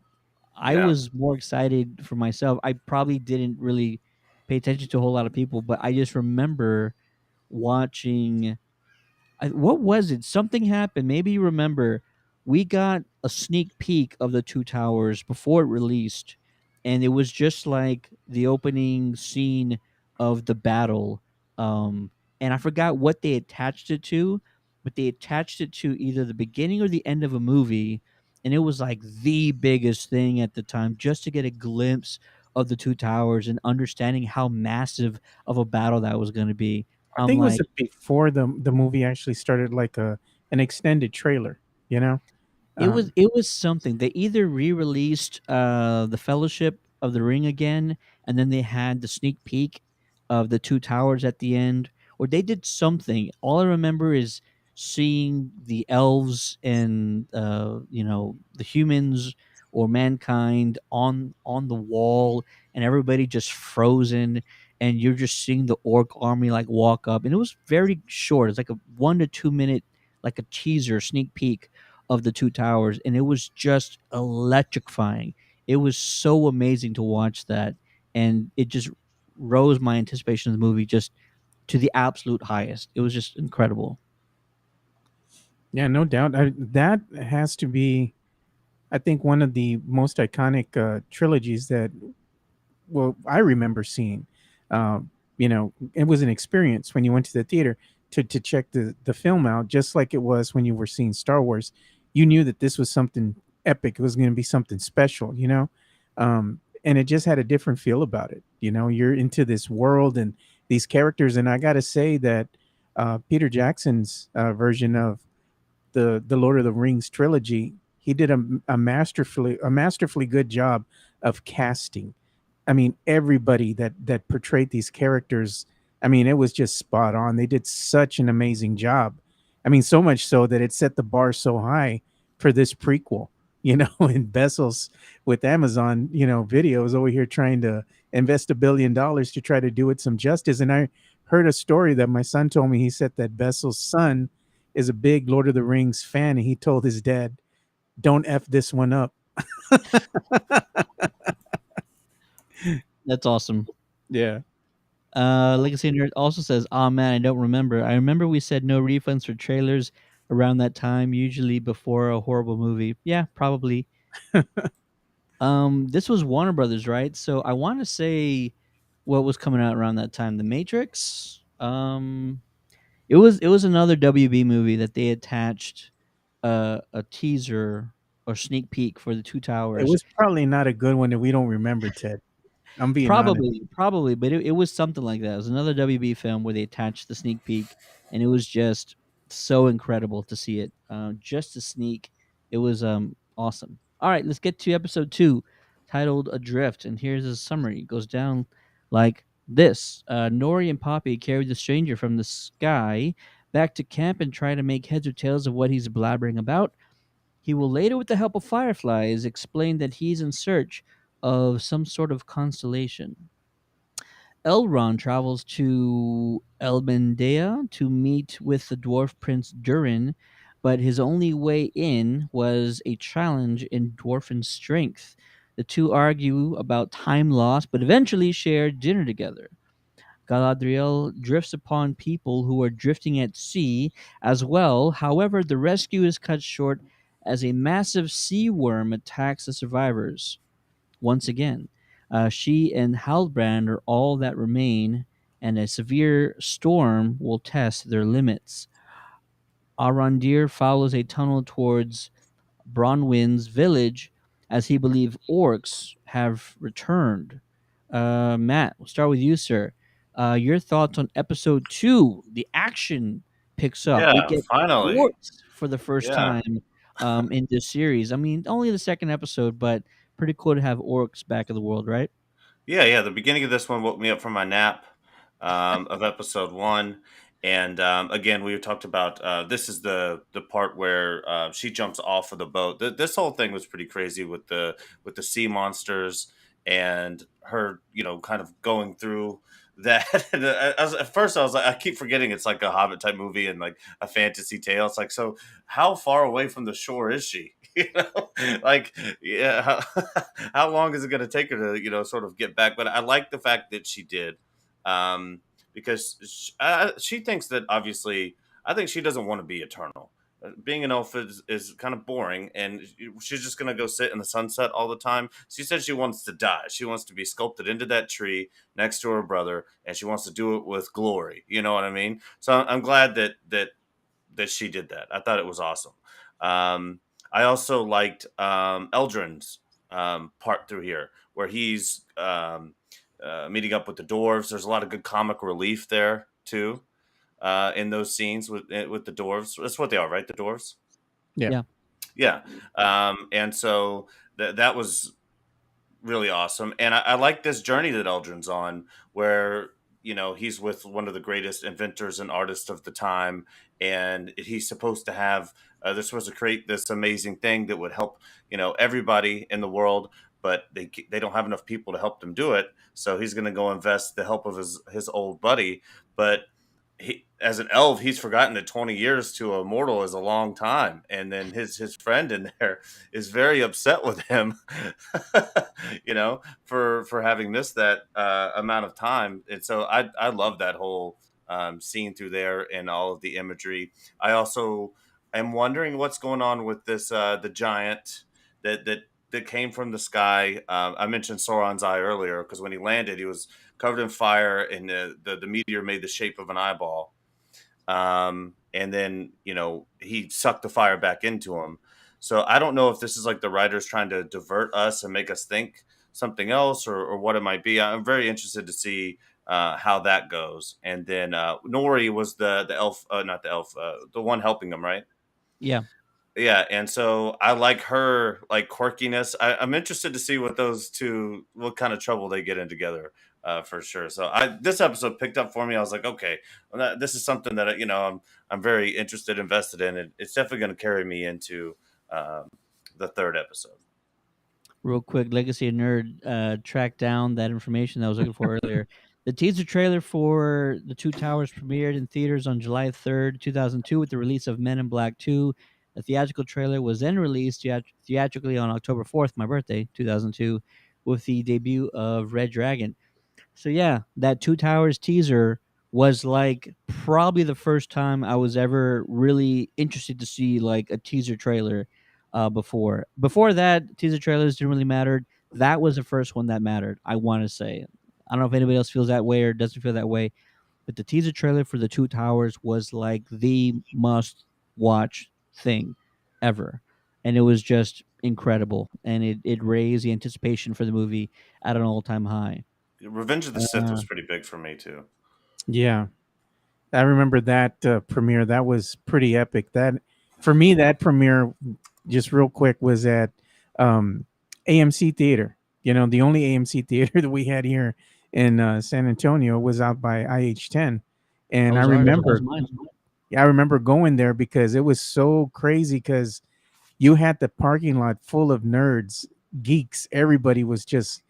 Yeah. was more excited for myself. I probably didn't really pay attention to a whole lot of people, but I just remember watching what was it? Something happened. Maybe you remember. We got a sneak peek of the Two Towers before it released, and it was just like the opening scene of the battle. Um, and I forgot what they attached it to, but they attached it to either the beginning or the end of a movie, and it was like the biggest thing at the time, just to get a glimpse of the Two Towers and understanding how massive of a battle that was going to be. I I'm think it was like, before the movie actually started, like a an extended trailer. You know. it was Um, it was something. They either re-released the Fellowship of the Ring again, and then they had the sneak peek of the Two Towers at the end, or they did something. All I remember is seeing the elves and the humans or mankind on the wall, and everybody just frozen, and you're just seeing the orc army like walk up, and it was very short. It's like a 1 to 2 minute, like a teaser sneak peek of the Two Towers, and it was just electrifying. It was so amazing to watch that, and it just rose my anticipation of the movie just to the absolute highest. It was just incredible. yeah, no doubt. That has to be, I think, one of the most iconic trilogies that, well, I remember seeing. It was an experience when you went to the theater to check the film out, just like it was when you were seeing Star Wars. You knew that this was something epic. It was going to be something special. and it just had a different feel about it. You know, you're into this world and these characters, and I got to say that Peter Jackson's version of the Lord of the Rings trilogy, he did a masterfully good job of casting. I mean, everybody that portrayed these characters, I mean, it was just spot on. They did such an amazing job. I mean, so much so that it set the bar so high for this prequel. You know, and Bezos with Amazon, videos over here trying to invest $1 billion to try to do it some justice. And I heard a story that my son told me. He said that Bezos' son is a big Lord of the Rings fan, and he told his dad, "Don't f this one up." That's awesome. Yeah. Legacy Nerd also says, "Oh man, I don't remember. I remember we said no refunds for trailers around that time, usually before a horrible movie. Yeah, probably. This was Warner Brothers, right? So I want to say what was coming out around that time. The Matrix. It was another WB movie that they attached a teaser or sneak peek for the Two It Towers. was probably not a good one that we don't remember, Ted. I'm being honest. Probably, but it was something like that. It was another WB film where they attached the sneak peek, and it was just so incredible to see it. Just a sneak, it was awesome. All right, let's get to episode 2, titled "Adrift," and here's a summary. It goes down like this: Nori and Poppy carry the stranger from the sky back to camp and try to make heads or tails of what he's blabbering about. He will later, with the help of fireflies, explain that he's in search of some sort of constellation. Elrond travels to Elbendea to meet with the dwarf prince Durin, but his only way in was a challenge in dwarfen strength. The two argue about time lost, but eventually share dinner together. Galadriel drifts upon people who are drifting at sea as well. However, the rescue is cut short as a massive sea worm attacks the survivors. Once again, she and Halbrand are all that remain, and a severe storm will test their limits. Arondir follows a tunnel towards Bronwyn's village as he believes orcs have returned. Matt, we'll start with you, sir. Your thoughts on episode 2? The action picks up. We Yeah, get finally. orcs for the first Yeah. time in this series. I mean, only the second episode, but pretty cool to have orcs back in the world, right? Yeah, yeah. The beginning of this one woke me up from my nap of episode one, and again, we talked about this is the part where she jumps off of the boat. This whole thing was pretty crazy with the sea monsters and her, kind of going through that. And at first, I was like, I keep forgetting it's like a Hobbit type movie and like a fantasy tale. It's like, so how far away from the shore is she? Like, yeah, how long is it going to take her to, sort of get back? But I like the fact that she did, because she thinks that obviously, I think she doesn't want to be eternal. Being an elf is kind of boring, and she's just going to go sit in the sunset all the time. She said she wants to die. She wants to be sculpted into that tree next to her brother, and she wants to do it with glory. You know what I mean? So I'm glad that she did that. I thought it was awesome. I also liked Eldrin's part through here, where he's meeting up with the dwarves. There's a lot of good comic relief there too in those scenes with the dwarves. That's what they are, right? The dwarves. Yeah. Yeah. Yeah, and so that was really awesome. And I like this journey that Eldrin's on, where he's with one of the greatest inventors and artists of the time, and he's supposed to have they're supposed to create this amazing thing that would help everybody in the world, but they don't have enough people to help them do it. So he's going to go invest the help of his old buddy, but as an elf, he's forgotten that 20 years to a mortal is a long time. And then his friend in there is very upset with him, for having missed that amount of time. And so I love that whole scene through there and all of the imagery. I also am wondering what's going on with this the giant that came from the sky. I mentioned Sauron's eye earlier because when he landed, he was covered in fire, and the meteor made the shape of an eyeball. And then he sucked the fire back into him. So I don't know if this is like the writers trying to divert us and make us think something else, or what it might be. I'm very interested to see how that goes. And then Nori was the elf, not the elf, the one helping him, right? Yeah. Yeah, and so I like her like quirkiness. I'm interested to see what those two, what kind of trouble they get in together, for sure. So this episode picked up for me. I was like, okay, well, this is something that I'm very interested, invested in. It's definitely going to carry me into um, the third episode. Real quick, Legacy of Nerd tracked down that information that I was looking for earlier. The teaser trailer for The Two Towers premiered in theaters on July 3rd, 2002, with the release of Men in Black 2. The theatrical trailer was then released theatrically on October 4th, my birthday, 2002, with the debut of Red Dragon. So yeah, that Two Towers teaser was like probably the first time I was ever really interested to see like a teaser trailer before. Before that, teaser trailers didn't really matter. That was the first one that mattered, I want to say. I don't know if anybody else feels that way or doesn't feel that way, but the teaser trailer for the Two Towers was like the must watch thing ever. And it was just incredible, and it raised the anticipation for the movie at an all-time high. Revenge of the Sith Uh, was pretty big for me too. Yeah, I remember that premiere. That was pretty epic. That for me, that premiere, just real quick, was at um, AMC Theater. You know, the only AMC theater that we had here in San Antonio was out by IH10, that and I was ours. That was remember, mine. yeah, I remember going there because it was so crazy. Because you had the parking lot full of nerds, geeks. Everybody was just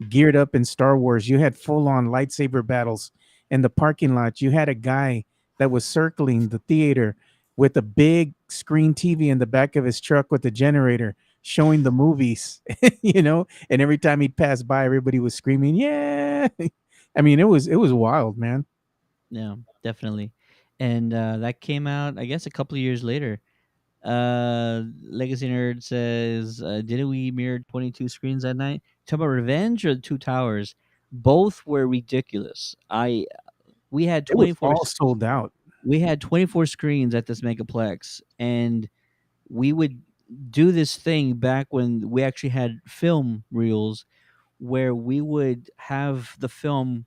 geared up in Star Wars. You had full on lightsaber battles in the parking lot. You had a guy that was circling the theater with a big screen TV in the back of his truck with a generator showing the movies, and every time he'd pass by, everybody was screaming, "Yeah!" I mean, it was wild, man. Yeah, definitely. And that came out, I guess, a couple of years later. Legacy Nerd says, "Didn't we mirror 22 screens that night?" Talk about Revenge or the Two Towers. Both were ridiculous. I we had It was 24 all sold out. we had 24 screens at this megaplex, and we would do this thing back when we actually had film reels, where we would have the film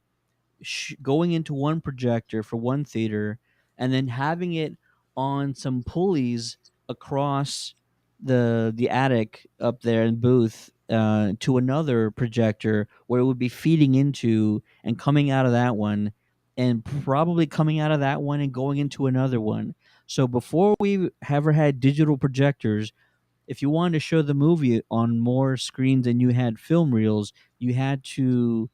going into one projector for one theater, and then having it on some pulleys across the attic up there in booth, to another projector where it would be feeding into and coming out of that one, and probably coming out of that one and going into another one. So before we ever had digital projectors, if you wanted to show the movie on more screens than you had film reels, you had to,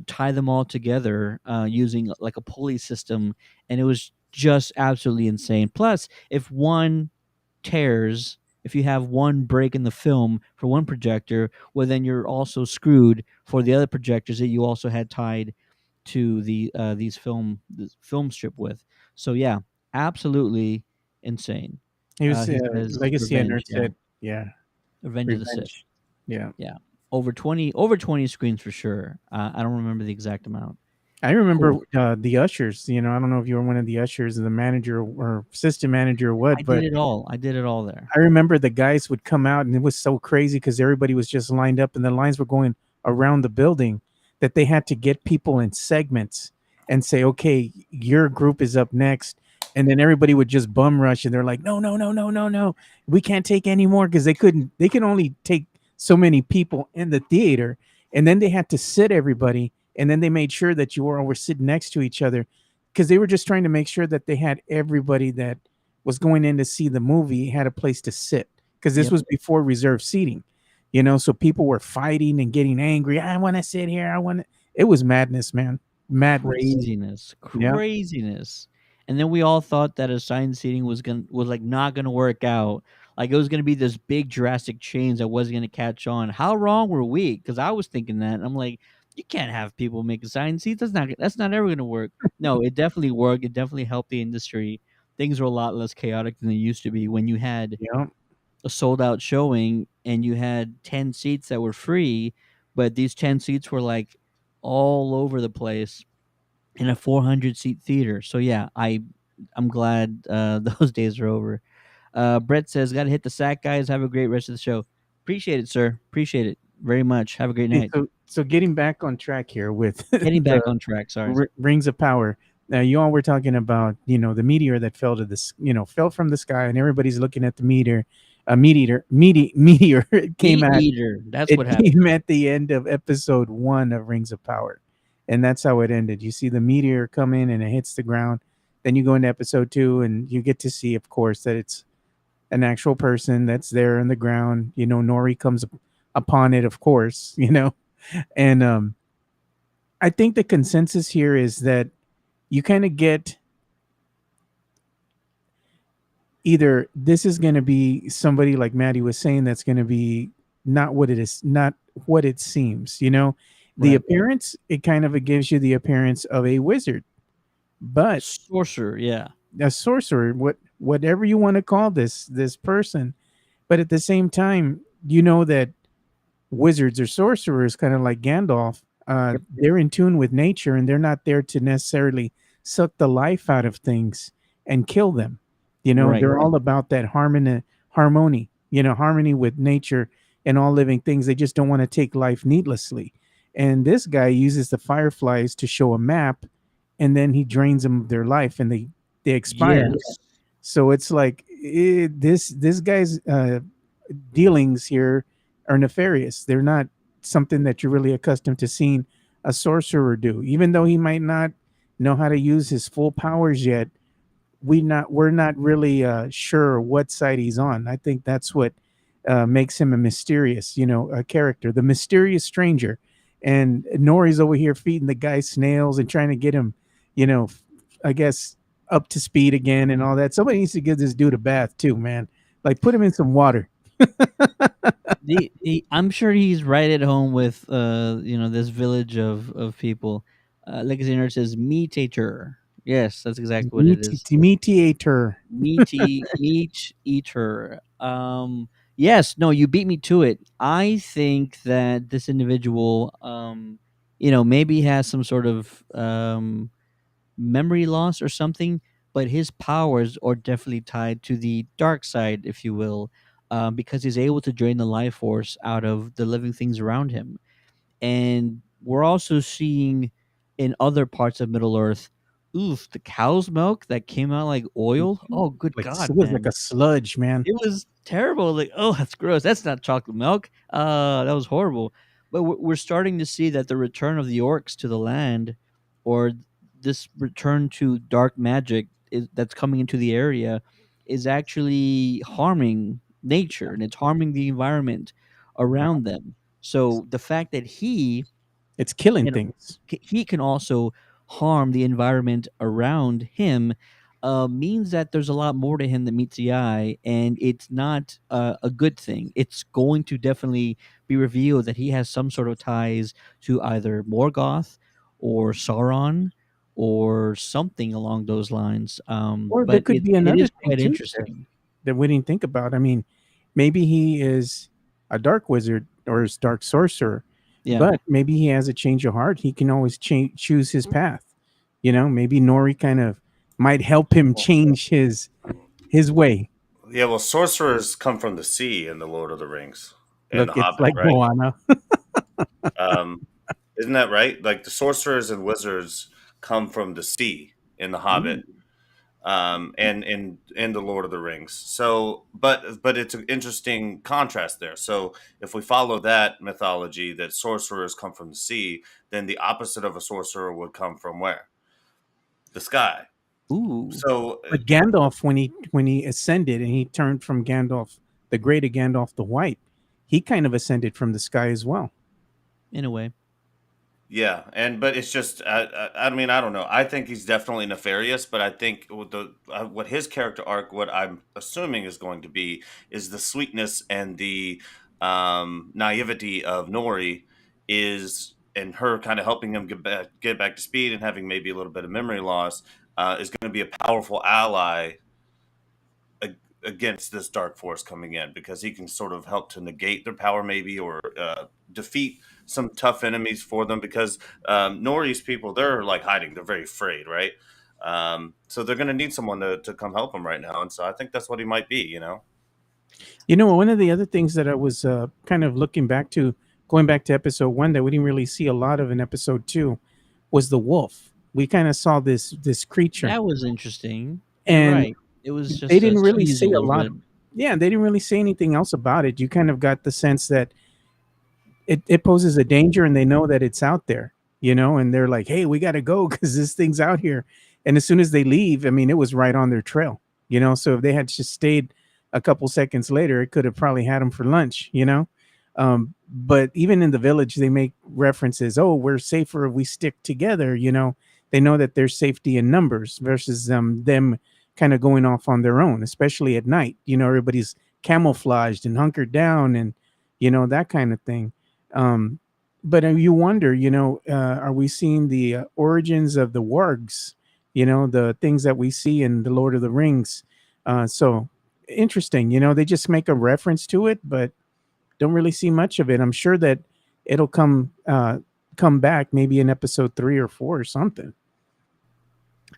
tie them all together using like a pulley system, and it was just absolutely insane. Plus, if one tears, if you have one break in the film for one projector, well, then you're also screwed for the other projectors that you also had tied to this film strip with. So yeah, absolutely insane. He was He says Legacy and Revenge, Nerd yeah. said, yeah, Revenge of the Sith. Revenge. Yeah. Yeah. Over 20 screens for sure. I don't remember the exact amount. I remember Cool. the ushers. I don't know if you were one of the ushers or the manager or assistant manager or I what, did but it all. I did it all there. I remember the guys would come out and it was so crazy because everybody was just lined up and the lines were going around the building that they had to get people in segments and say, okay, your group is up next. And then everybody would just bum rush and they're like, no, no, no, no, no, no. We can't take any more because they can only take so many people in the theater. And then they had to sit everybody. And then they made sure that you were sitting next to each other because they were just trying to make sure that they had everybody that was going in to see the movie had a place to sit because this Yep. was before reserved seating, so people were fighting and getting angry. I want to sit here. It was madness, man. Madness. Craziness. Yeah. Craziness. And then we all thought that assigned seating was like not gonna work out. Like it was gonna be this big drastic change that wasn't gonna catch on. How wrong were we? Because I was thinking that. And I'm like, you can't have people make assigned seats. That's not ever gonna work. No, it definitely worked. It definitely helped the industry. Things were a lot less chaotic than they used to be when you had Yeah. a sold out showing and you had 10 seats that were free, but these 10 seats were like all over the place in a 400 seat theater. So yeah, I'm glad those days are over. Brett says, "Got to hit the sack, guys. Have a great rest of the show." Appreciate it, sir. Appreciate it. very much. Have a great Okay, night. so getting back on track here with Getting the back on track. Sorry. rings of power. Now, you all were talking about, the meteor that fell to this, fell from the sky, and everybody's looking at the meteor, meteor. It came Meat at eater. That's it what happened. came at the end of episode 1 of Rings of Power, and that's how it ended. You see the meteor come in and it hits the ground. Then you go into episode 2, and you get to see, of course, that it's an actual person that's there in the ground. Nori comes upon it, of course. And I think the consensus here is that you kind of get either this is going to be somebody like Maddie was saying that's going to be not what it is, not what it seems. The Right. appearance, it kind of gives you the appearance of a wizard, but Sorcerer. Yeah. a sorcerer, whatever you want to call this person. But at the same time, that wizards or sorcerers, kind of like Gandalf, Yep. they're in tune with nature, and they're not there to necessarily suck the life out of things and kill them. Right. They're all about that harmony with nature and all living things. They just don't want to take life needlessly. And this guy uses the fireflies to show a map, and then he drains them of their life, and they expire. Yes. So it's like, this guy's dealings here are nefarious. They're not something that you're really accustomed to seeing a sorcerer do. Even though he might not know how to use his full powers yet, we're not really sure what side he's on. I think that's what makes him a mysterious, a character, the mysterious stranger. And Nori's over here feeding the guy snails and trying to get him, you know, f- I guess up to speed again and all that. Somebody needs to give this dude a bath too, man. Like, put him in some water. I'm sure he's right at home with this village of people. Legacy Nerd says mutator. Yes, that's exactly what it is. Mediator. Meat eater. Yes, no, you beat me to it. I think that this individual, maybe has some sort of memory loss or something, but his powers are definitely tied to the dark side, if you will, because he's able to drain the life force out of the living things around him. And we're also seeing in other parts of Middle Earth, oof, the cow's milk that came out like oil. Oh, good Like, God, it was like man. a sludge, man. It was terrible. Like, oh, that's gross. That's not chocolate milk. That was horrible. But we're starting to see that the return of the orcs to the land, or this return to dark magic that's coming into the area, is actually harming nature and it's harming the environment around them. So the fact that It's killing can things. he can also harm the environment around him, means that there's a lot more to him than meets the eye, and it's not a good thing. It's going to definitely be revealed that he has some sort of ties to either Morgoth or Sauron or something along those lines. Or there But could be it another is thing quite too that, interesting. that we didn't think about. I mean, maybe he is a dark wizard or is dark sorcerer, Yeah. but maybe he has a change of heart. He can always choose his path. Maybe Nori kind of might help him change his way. Yeah, well, sorcerers come from the sea in the Lord of the Rings and Look, the it's Hobbit, like right? Moana. Um, isn't that right? Like the sorcerers and wizards come from the sea in the Hobbit, and in the Lord of the Rings. So, but it's an interesting contrast there. So, if we follow that mythology that sorcerers come from the sea, then the opposite of a sorcerer would come from where? The sky. Ooh, So, But Gandalf, when he ascended and he turned from Gandalf the Gray to Gandalf the White, he kind of ascended from the sky as well. in a way. yeah, and but it's just I mean I don't know. I think he's definitely nefarious, but I think with the what his character arc, what I'm assuming is going to be, is the sweetness and the naivety of Nori is, and her kind of helping him get back to speed and having maybe a little bit of memory loss, is going to be a powerful ally against this dark force coming in, because he can sort of help to negate their power maybe, or defeat some tough enemies for them, because Nori's people, they're like hiding, they're very afraid, right? So they're going to need someone to come help them right now, and so I think that's what he might be. One of the other things that I was kind of looking back to going back to episode one that we didn't really see a lot of in episode two was the wolf. We kind of saw this creature, That was interesting. You're and right. It was they just a didn't really tease say a a little lot. bit. Yeah, they didn't really say anything else about it. You kind of got the sense that it poses a danger and they know that it's out there, and they're like, hey, we got to go because this thing's out here. And as soon as they leave, I mean, it was right on their trail, so if they had just stayed a couple seconds later, it could have probably had them for lunch. But even in the village they make references, oh, we're safer if we stick together. They know that there's safety in numbers versus them kind of going off on their own, especially at night. Everybody's camouflaged and hunkered down, and that kind of thing. um, but you wonder, are we seeing the origins of the wargs? The things that we see in the Lord of the Rings. So interesting. They just make a reference to it, but don't really see much of it. I'm sure that it'll come back maybe in episode 3 or 4 or something.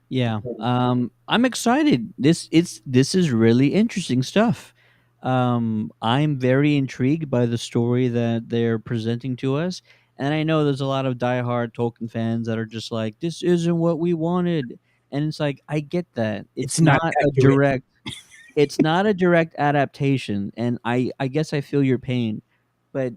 Yeah. I'm excited. This is really interesting stuff. I'm very intrigued by the story that they're presenting to us. And I know there's a lot of diehard Tolkien fans that are just like, this isn't what we wanted. And it's like, I get that. It's not accurate. It's not a direct adaptation. And I guess I feel your pain. But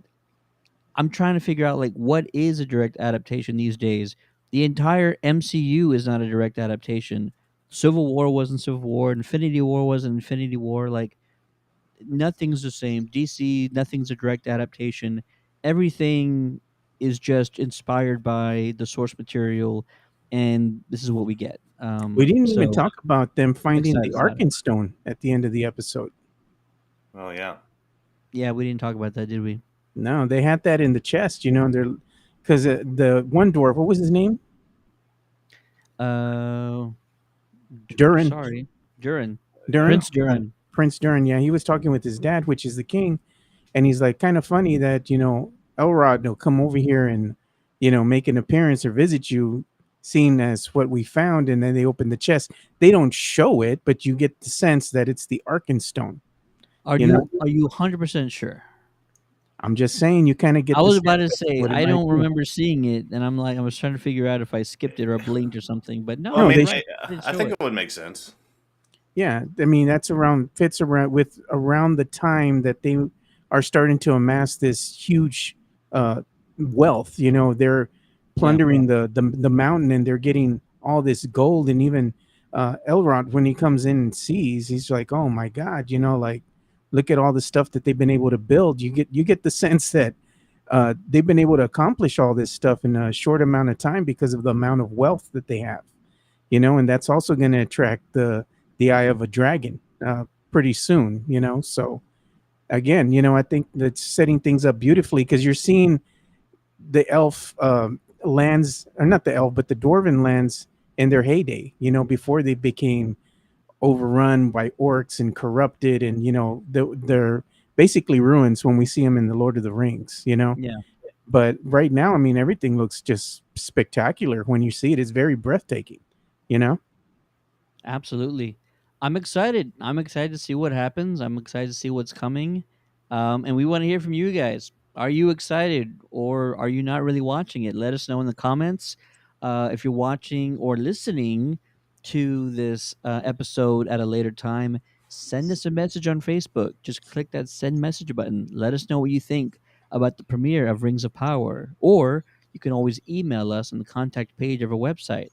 I'm trying to figure out like what is a direct adaptation these days. The entire MCU is not a direct adaptation. Civil War wasn't Civil War. Infinity War wasn't Infinity War. Like nothing's the same. DC, nothing's a direct adaptation. Everything is just inspired by the source material, and this is what we get. We didn't even So talk about them I'm finding the excited about it. Arkenstone at the end of the episode. Oh yeah. Yeah, we didn't talk about that, did we? No, they had that in the chest. They're because the one dwarf, what was his name? Uh, Durin. Sorry, Durin, Durin. Prince Durin. Prince Durin. Yeah, he was talking with his dad, which is the king, and he's like, kind of funny that Elrod will come over here and make an appearance or visit you, seeing as what we found, and then they open the chest. They don't show it, but you get the sense that it's the Arkenstone. Are You know, you 100% sure? I'm just saying you kind of I get the was sense about to that's say what it I might don't be. remember seeing it, and I'm like I was trying to figure out if I skipped it or blinked or something, but Well, I no, No, you're mean, they right. They didn't I show think it. it would make sense. Yeah, I mean that's around fits around with around the time that they are starting to amass this huge uh, wealth. They're Yeah. plundering the mountain and they're getting all this gold. And even Elrond, when he comes in and sees, he's like, "Oh my God!" Like look at all the stuff that they've been able to build. You get the sense that they've been able to accomplish all this stuff in a short amount of time because of the amount of wealth that they have. And that's also going to attract the eye of a dragon pretty soon. So again, I think that's setting things up beautifully because you're seeing the elf lands, or not the elf, but the dwarven lands in their heyday. Before they became overrun by orcs and corrupted, and they're basically ruins when we see them in the Lord of the Rings. Yeah. But right now, I mean, everything looks just spectacular when you see it. It's very breathtaking. You know. Absolutely. I'm excited. I'm excited to see what happens. I'm excited to see what's coming. And we want to hear from you guys. Are you excited or are you not really watching it? Let us know in the comments. If you're watching or listening to this episode at a later time, send us a message on Facebook. Just click that send message button. Let us know what you think about the premiere of Rings of Power. Or you can always email us on the contact page of our website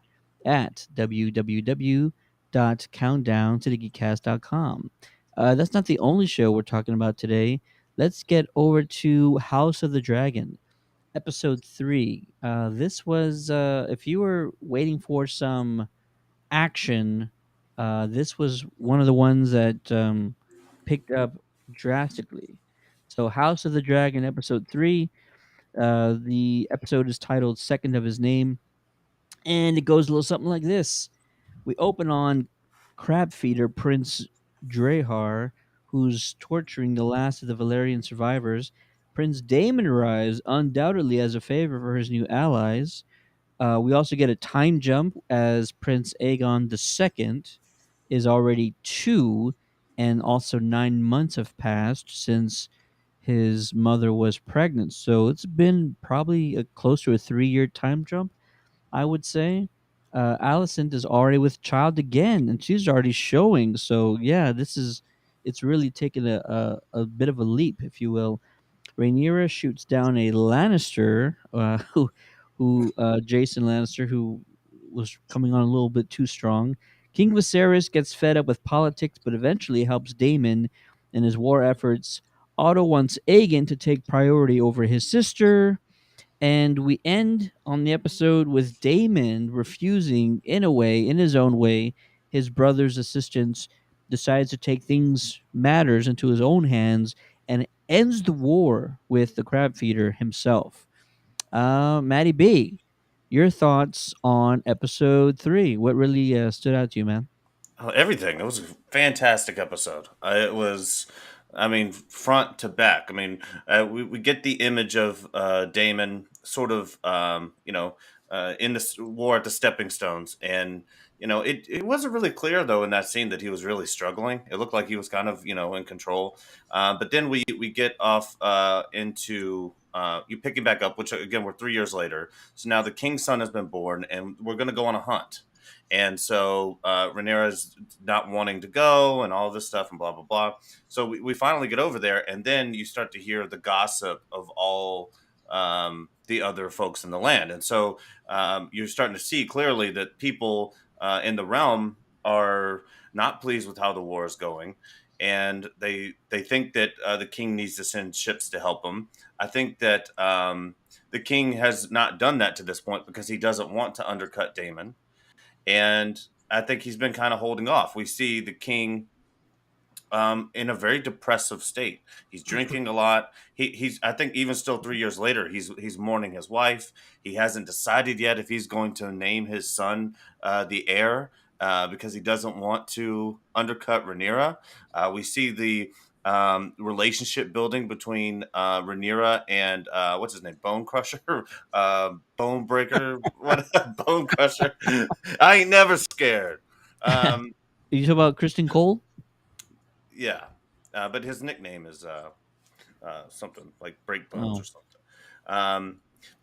at www.countdowntothegeekcast.com. That's not the only show we're talking about today. Let's get over to House of the Dragon, episode 3. This was, if you were waiting for some action, this was one of the ones that picked up drastically. So, House of the Dragon, episode 3. The episode is titled Second of His Name, and it goes a little something like this. We open on crab feeder Prince Drehar, who's torturing the last of the Valerian survivors. Prince Daemon arrives, undoubtedly as a favor for his new allies. We also get a time jump as Prince Aegon II is already 2, and also 9 months have passed since his mother was pregnant. So it's been probably close to a 3-year time jump, I would say. Alicent is already with child again, and she's already showing. So yeah, it's really taken a bit of a leap, if you will. Rhaenyra shoots down a Lannister, who Jason Lannister, who was coming on a little bit too strong. King Viserys gets fed up with politics, but eventually helps Daemon in his war efforts. Otto wants Aegon to take priority over his sister, and we end on the episode with Damon refusing, in a way, in his own way, his brother's assistance, decides to take matters into his own hands and ends the war with the crab feeder himself. Maddie B, your thoughts on episode 3? What really stood out to you, man? Everything. It was a fantastic episode. It was, I mean, front to back. I mean, we get the image of Damon sort of, in this war at the stepping stones. And, it wasn't really clear, though, in that scene that he was really struggling. It looked like he was kind of, in control. But then we get off into. You picking back up, which again we're 3 years later. So now the king's son has been born, and we're going to go on a hunt. And so Rhaenyra's not wanting to go and all this stuff and blah, blah, blah. So we finally get over there. And then you start to hear the gossip of all the other folks in the land. And so you're starting to see clearly that people in the realm are not pleased with how the war is going. And they think that the king needs to send ships to help them. I think that the king has not done that to this point because he doesn't want to undercut Daemon. And I think he's been kind of holding off. We see the king in a very depressive state. He's drinking a lot. He's I think even still 3 years later, he's mourning his wife. He hasn't decided yet if he's going to name his son the heir because he doesn't want to undercut Rhaenyra. We see the relationship building between Rhaenyra and what's his name, Bone Crusher, Bone Breaker, what Bone Crusher. I ain't never scared. Um, You talk about Kristen Cole? yeah, but his nickname is something like Breakbones or Oh, something. Um,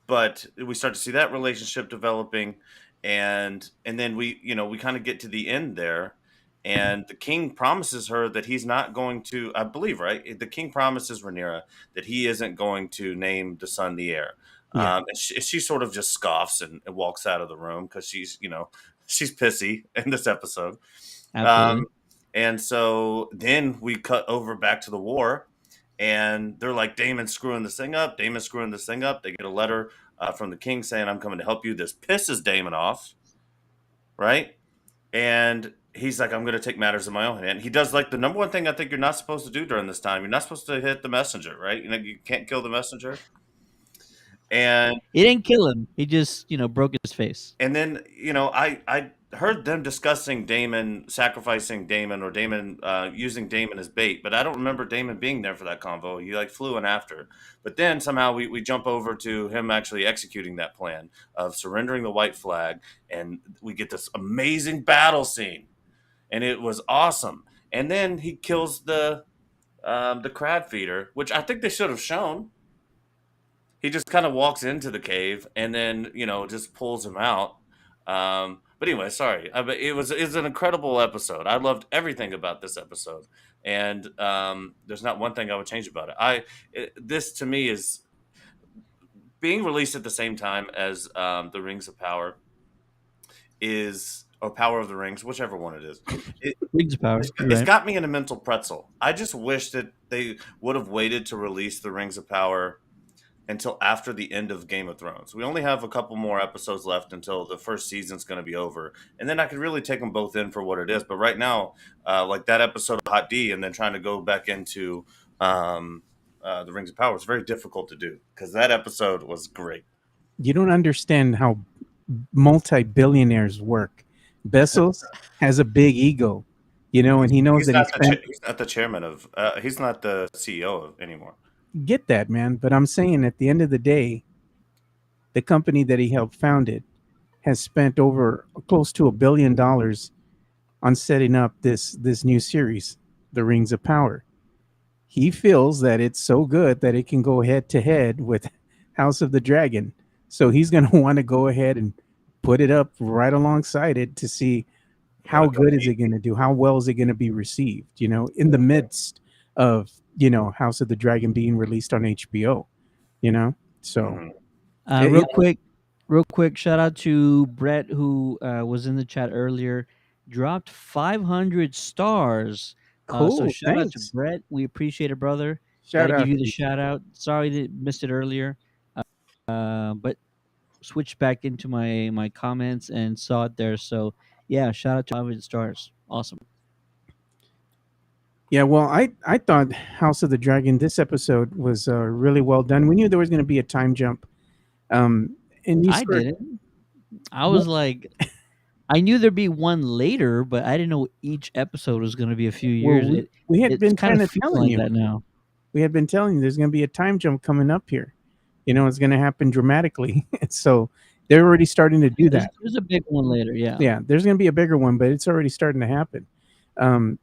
but we start to see that relationship developing, and then we kind of get to the end there, and the king promises her that he's not going to. I believe right. The king promises Rhaenyra that he isn't going to name the son the heir. Yeah. And she sort of just scoffs and walks out of the room because she's pissy in this episode. Um, absolutely. and so then we cut over back to the war, and they're like, Damon's screwing this thing up. Damon's screwing this thing up. They get a letter from the king saying, I'm coming to help you. This pisses Damon off, right? And he's like, I'm going to take matters in my own hand. He does like the number one thing I think you're not supposed to do during this time. You're not supposed to hit the messenger, right? You can't kill the messenger. And He didn't kill him. He just, broke his face. And then, I heard them discussing Damon sacrificing Damon or Damon using Damon as bait, but I don't remember Damon being there for that convo. He like flew in after. But then somehow we jump over to him actually executing that plan of surrendering the white flag, and we get this amazing battle scene, and it was awesome. And then he kills the crab feeder, which I think they should have shown. He just kind of walks into the cave and then just pulls him out. But anyway, sorry. But it was an incredible episode. I loved everything about this episode, and there's not one thing I would change about it. This to me is being released at the same time as the Rings of Power is or Power of the Rings, whichever one it is. It, Rings of power. it's, You're it's right. got me in a mental pretzel. I just wish that they would have waited to release the Rings of Power until after the end of Game of Thrones. We only have a couple more episodes left until the first season's going to be over, and then I could really take them both in for what it is. But right now, like that episode of Hot D, and then trying to go back into the Rings of Power is very difficult to do because that episode was great. You don't understand how multi-billionaires work. Bezos has a big ego, and he knows He's that he not spent. he's not the chairman of. He's not the CEO of anymore. Get that, man. But I'm saying at the end of the day, the company that he helped found it has spent over close to $1 billion on setting up this new series, The Rings of Power. he feels that it's so good that it can go head to head with House of the Dragon. So he's going to want to go ahead and put it up right alongside it to see What how a good is it compete. going to do, how well is it going to be received, in the midst of, House of the Dragon being released on HBO, you know? So, Mhm. yeah, Real quick, real quick, shout out to Brett who was in the chat earlier. Dropped 500 stars. So cool. shout out to Thanks. Brett. We appreciate it, brother. Got Shout to give out you to the you. shout out. Sorry that missed it earlier. But switched back into my comments and saw it there. So yeah, shout out to 500 stars. Awesome. Yeah, well, I thought House of the Dragon, this episode was really well done. We knew there was going to be a time jump. Um, and you I start, didn't. I was well, like, I knew there'd be one later, but I didn't know each episode was going to be a few well, years. we had It's been kind of kind of feeling telling like you. that now. We had been telling you there's going to be a time jump coming up here. It's going to happen dramatically. So they're already starting to do that. There's a big one later. Yeah. Yeah, there's going to be a bigger one, but it's already starting to happen. Um,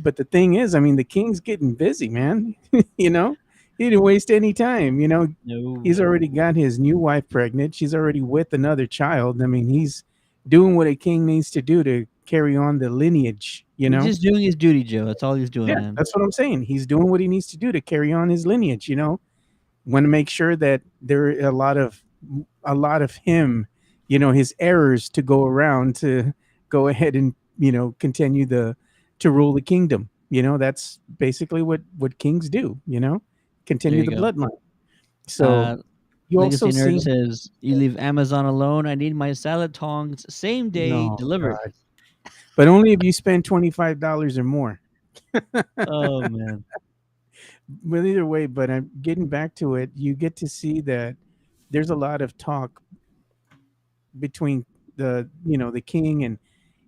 but the thing is, I mean, the king's getting busy, man. you know, he didn't waste any time. No. He's already got his new wife pregnant. She's already with another child. I mean, he's doing what a king needs to do to carry on the lineage. He's just doing his duty, Joe. That's all he's doing, Yeah, man. that's what I'm saying. He's doing what he needs to do to carry on his lineage. Want to make sure that there are a lot of him, his errors to go around to go ahead and continue the to rule the kingdom. That's basically what kings do. There Continue you the go. bloodline. So Uh, you also Legacy Nerd see. says, "You leave Amazon alone. I need my salad tongs same day No, delivered." God, but only if you spend $25 or more. Oh man. But either way, but I'm getting back to it. You get to see that there's a lot of talk between the king and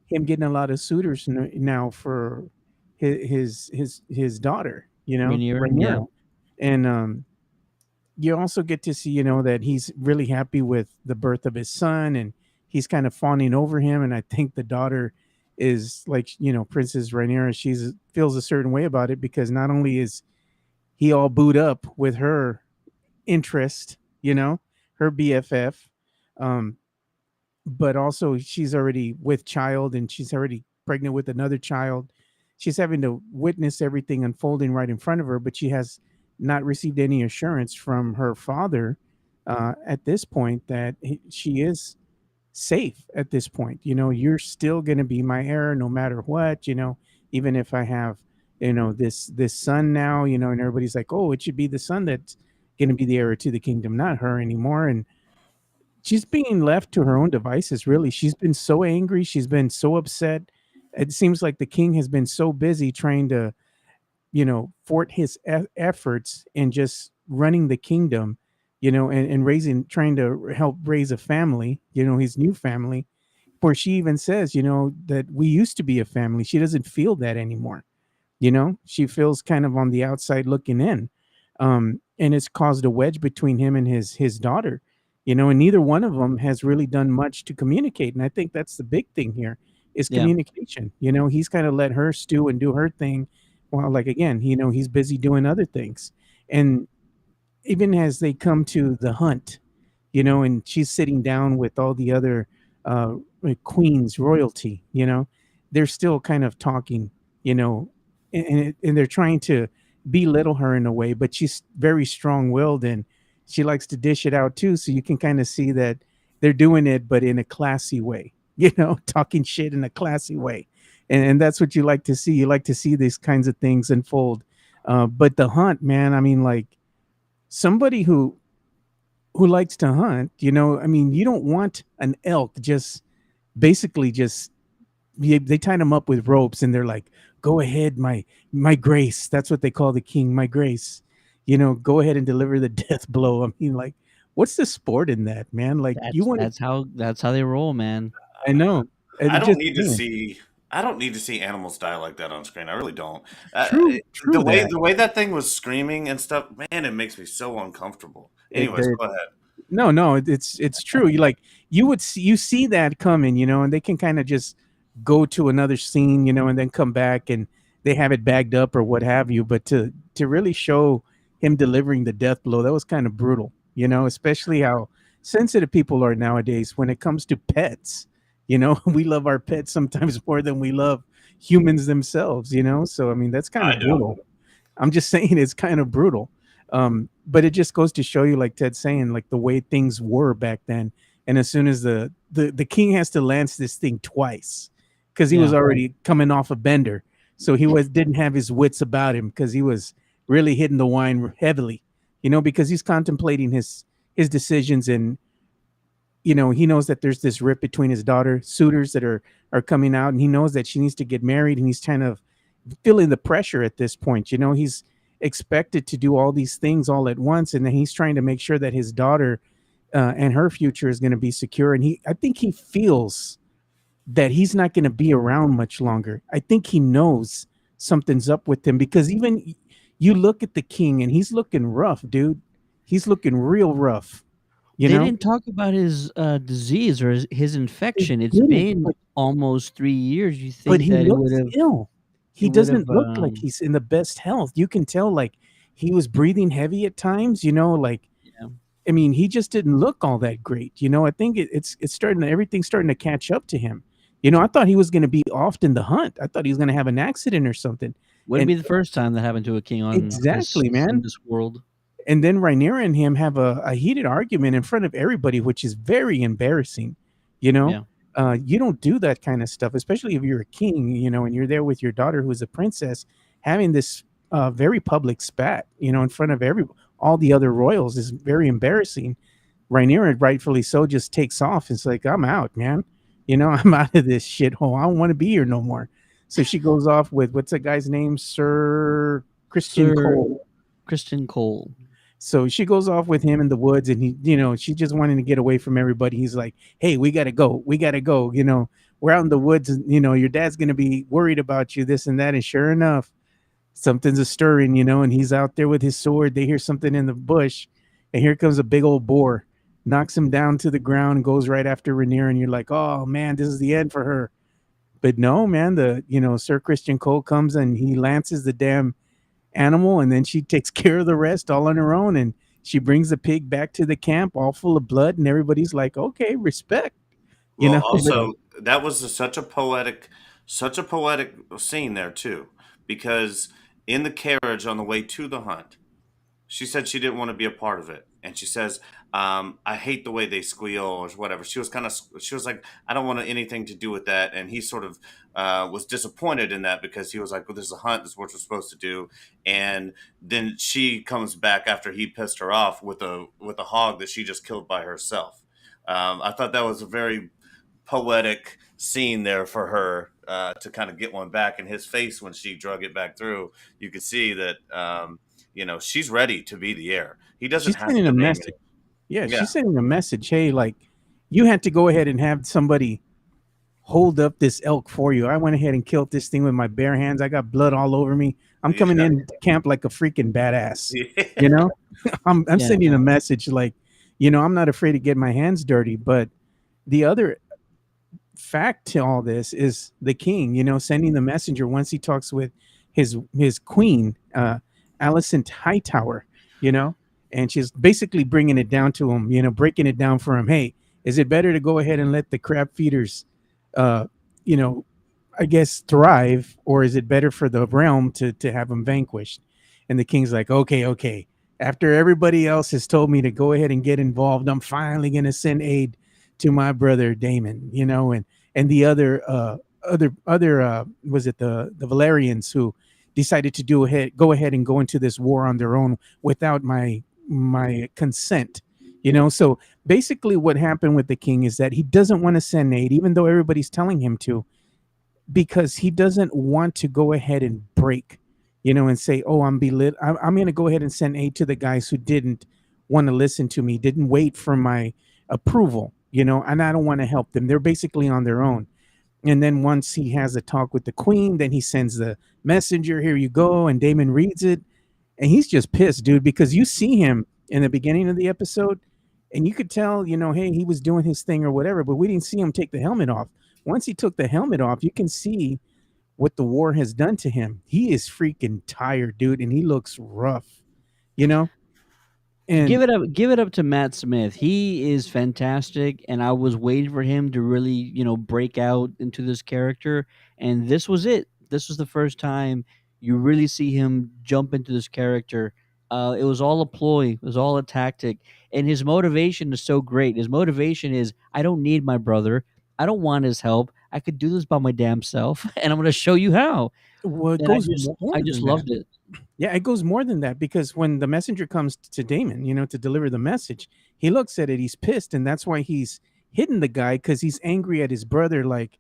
him getting a lot of suitors now for his daughter, Rainier, yeah. Rhaenyra. And you also get to see that he's really happy with the birth of his son, and he's kind of fawning over him. And I think the daughter is like, Princess Rhaenyra. She's feels a certain way about it because not only is he all booed up with her interest, her BFF, um, but also she's already with child and she's already pregnant with another child. She's having to witness everything unfolding right in front of her, but she has not received any assurance from her father at this point that she is safe at this point. You're still going to be my heir no matter what, even if I have, this son now, and everybody's like, oh, it should be the son that's going to be the heir to the kingdom, not her anymore. And she's being left to her own devices, really. She's been so angry. She's been so upset. It seems like the king has been so busy trying to, thwart his efforts and just running the kingdom, and trying to help raise a family, his new family, where she even says, that we used to be a family. She doesn't feel that anymore. She feels kind of on the outside looking in. And it's caused a wedge between him and his daughter, and neither one of them has really done much to communicate. And I think that's the big thing here is Yeah. communication. He's kind of let her stew and do her thing, while, like, again, he's busy doing other things. And even as they come to the hunt, and she's sitting down with all the other like queens, royalty, they're still kind of talking, and they're trying to belittle her in a way, but she's very strong-willed and she likes to dish it out too. So you can kind of see that they're doing it, but in a classy way, talking shit in a classy way. And that's what you like to see. You like to see these kinds of things unfold. But the hunt, man, I mean, like, somebody who likes to hunt, I mean, you don't want an elk just basically just they tied him up with ropes and they're like, go ahead, my grace. That's what they call the king, my grace. Go ahead and deliver the death blow. I mean, like, what's the sport in that, man? Like, you That's want to. that's how they roll, man. I know. I And don't just need to man, see. I don't need to see animals die like that on screen. I really don't. The true way that. the way that thing was screaming and stuff, man, it makes me so uncomfortable. It, Anyways, there- go ahead. no, it's true. You see that coming, and they can kind of just go to another scene, and then come back and they have it bagged up or what have you. But to really show him delivering the death blow, that was kind of brutal, especially how sensitive people are nowadays when it comes to pets. We love our pets sometimes more than we love humans themselves, so I mean that's kind I of do. brutal. I'm just saying it's kind of brutal. But it just goes to show you, like Ted's saying, like the way things were back then. And as soon as the king has to lance this thing twice because he was Yeah. already coming off a bender, so he was didn't have his wits about him because he was really hitting the wine heavily, because he's contemplating his decisions, and he knows that there's this rip between his daughter suitors that are coming out, and he knows that she needs to get married, and he's kind of feeling the pressure at this point. He's expected to do all these things all at once, and then he's trying to make sure that his daughter and her future is going to be secure. And I think he feels that he's not going to be around much longer. I think he knows something's up with him because even you look at the king and he's looking rough, dude. He's looking real rough, you They know? didn't talk about his disease or his They infection. It's didn't, been almost 3 years. You but think he that looks ill. it He would have doesn't look like he's in the best health. You can tell, like, he was breathing heavy at times, like, yeah. I mean, he just didn't look all that great. I think it's starting to, everything's starting to catch up to him. I thought he was going to be off in the hunt. I thought he was going to have an accident or something. Wouldn't And be the first time that happened to a king on this exactly, in man. this world. And then Rhaenyra and him have a heated argument in front of everybody, which is very embarrassing. You know, Yeah. you don't do that kind of stuff, especially if you're a king. And you're there with your daughter, who is a princess, having this very public spat. In front of all the other royals is very embarrassing. Rhaenyra, rightfully so, just takes off. It's like, I'm out, man. I'm out of this shithole. I don't want to be here no more. So she goes off with, what's that guy's name? Sir Christian Sir Cole. Christian Cole. So she goes off with him in the woods, and she just wanting to get away from everybody. He's like, "Hey, we gotta go. We gotta go. We're out in the woods, and your dad's gonna be worried about you, this and that." And sure enough, something's a stirring, and he's out there with his sword. They hear something in the bush, and here comes a big old boar, knocks him down to the ground, and goes right after Rhaenyra. And you're like, "Oh man, this is the end for her." But no, man, Sir Christian Cole comes and he lances the damn animal, and then she takes care of the rest all on her own, and she brings the pig back to the camp all full of blood, and everybody's like, okay, respect, you Well, know. But also that was such a poetic scene there too, because in the carriage on the way to the hunt, she said she didn't want to be a part of it, and she says, "I hate the way they squeal," or whatever. She was like, "I don't want anything to do with that," and he sort of was disappointed in that because he was like, "Well, this is a hunt. This is what we're supposed to do," and then she comes back after he pissed her off with a hog that she just killed by herself. I thought that was a very poetic scene there for her to kind of get one back in his face when she drug it back through. You could see that she's ready to be the heir. He doesn't she's have sending to a name it. message. Yeah, Yeah, she's sending a message. Hey, like, you had to go ahead and have somebody hold up this elk for you. I went ahead and killed this thing with my bare hands. I got blood all over me. I'm coming yeah, in to camp like a freaking badass. you yeah. know I'm Yeah. sending a message like, I'm not afraid to get my hands dirty. But the other fact to all this is the king, sending the messenger once he talks with his queen, Alicent Hightower, you know, and she's basically bringing it down to him, breaking it down for him. Hey, is it better to go ahead and let the crab feeders, uh, you know, I guess thrive, or is it better for the realm to have them vanquished? And the king's like, okay, okay. After everybody else has told me to go ahead and get involved, I'm finally going to send aid to my brother Damon, and the other was it the Valerians who decided to go ahead and go into this war on their own without my consent. So basically what happened with the king is that he doesn't want to send aid, even though everybody's telling him to, because he doesn't want to go ahead and break, and say, oh, I'm going to go ahead and send aid to the guys who didn't want to listen to me, didn't wait for my approval, and I don't want to help them. They're basically on their own. And then once he has a talk with the queen, then he sends the messenger, here you go, and Damon reads it, and he's just pissed, dude, because you see him in the beginning of the episode, and you could tell, hey, he was doing his thing or whatever, but we didn't see him take the helmet off. Once he took the helmet off, you can see what the war has done to him. He is freaking tired, dude, and he looks rough, you know? And Give it up to Matt Smith. He is fantastic, and I was waiting for him to really, break out into this character, and this was it. This was the first time you really see him jump into this character. It was all a ploy. It was all a tactic, and his motivation is so great. His motivation is, I don't need my brother. I don't want his help. I could do this by my damn self, and I'm going to show you how. well, it And I goes just, more I just than that. loved it. Yeah, it goes more than that because when the messenger comes to Damon, to deliver the message, he looks at it, he's pissed, and that's why he's hitting the guy because he's angry at his brother. Like,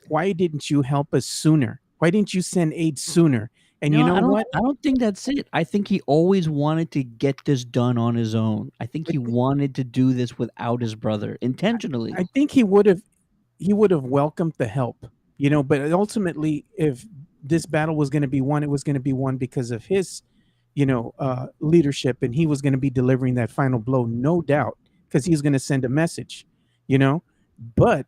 why didn't you help us sooner? Why didn't you send aid sooner? And you No, know I don't what? I don't think that's it. I think he always wanted to get this done on his own. I think I, he wanted to do this without his brother intentionally. I think he would have welcomed the help, but ultimately, if this battle was going to be won, it was going to be won because of his, leadership, and he was going to be delivering that final blow, no doubt, because he's going to send a message, you know. But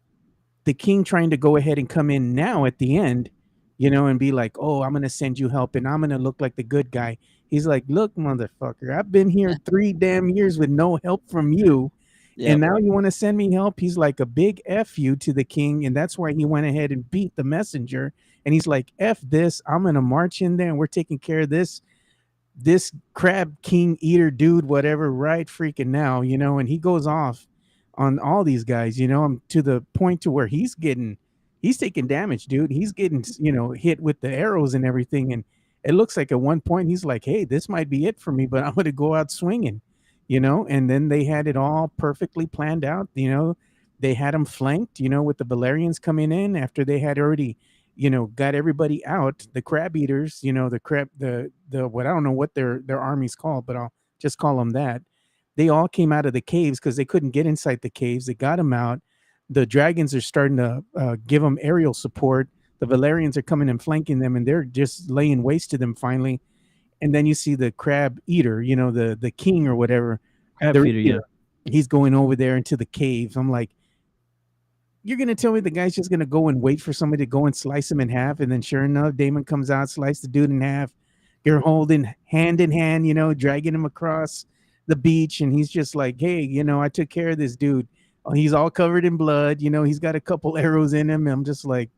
the king trying to go ahead and come in now at the end, and be like, "Oh, I'm going to send you help, and I'm going to look like the good guy." He's like, "Look, motherfucker, I've been here 3 damn years with no help from you, and Yep. now you want to send me help?" He's like a big F you to the king. And that's why he went ahead and beat the messenger. And he's like, F this, I'm going to march in there and we're taking care of this crab king eater dude, whatever, right freaking now, and he goes off on all these guys, to the point to where he's taking damage, dude. He's getting, hit with the arrows and everything. And it looks like at one point he's like, hey, this might be it for me, but I'm going to go out swinging, and then they had it all perfectly planned out. They had them flanked, with the Valerians coming in after they had already, got everybody out. The crab eaters, the crab, the what, I don't know what their army's called, but I'll just call them that. They all came out of the caves because they couldn't get inside the caves. They got them out. The dragons are starting to give them aerial support. The Valerians are coming and flanking them, and they're just laying waste to them finally. And then you see the crab eater, the king or whatever, Crab the feeder, yeah. eater. He's going over there into the caves. I'm like, you're gonna tell me the guy's just gonna go and wait for somebody to go and slice him in half, and then sure enough, Damon comes out, slice the dude in half. You're holding hand in hand, dragging him across the beach, and he's just like, "Hey, I took care of this dude. Oh, he's all covered in blood. He's got a couple arrows in him." And I'm just like,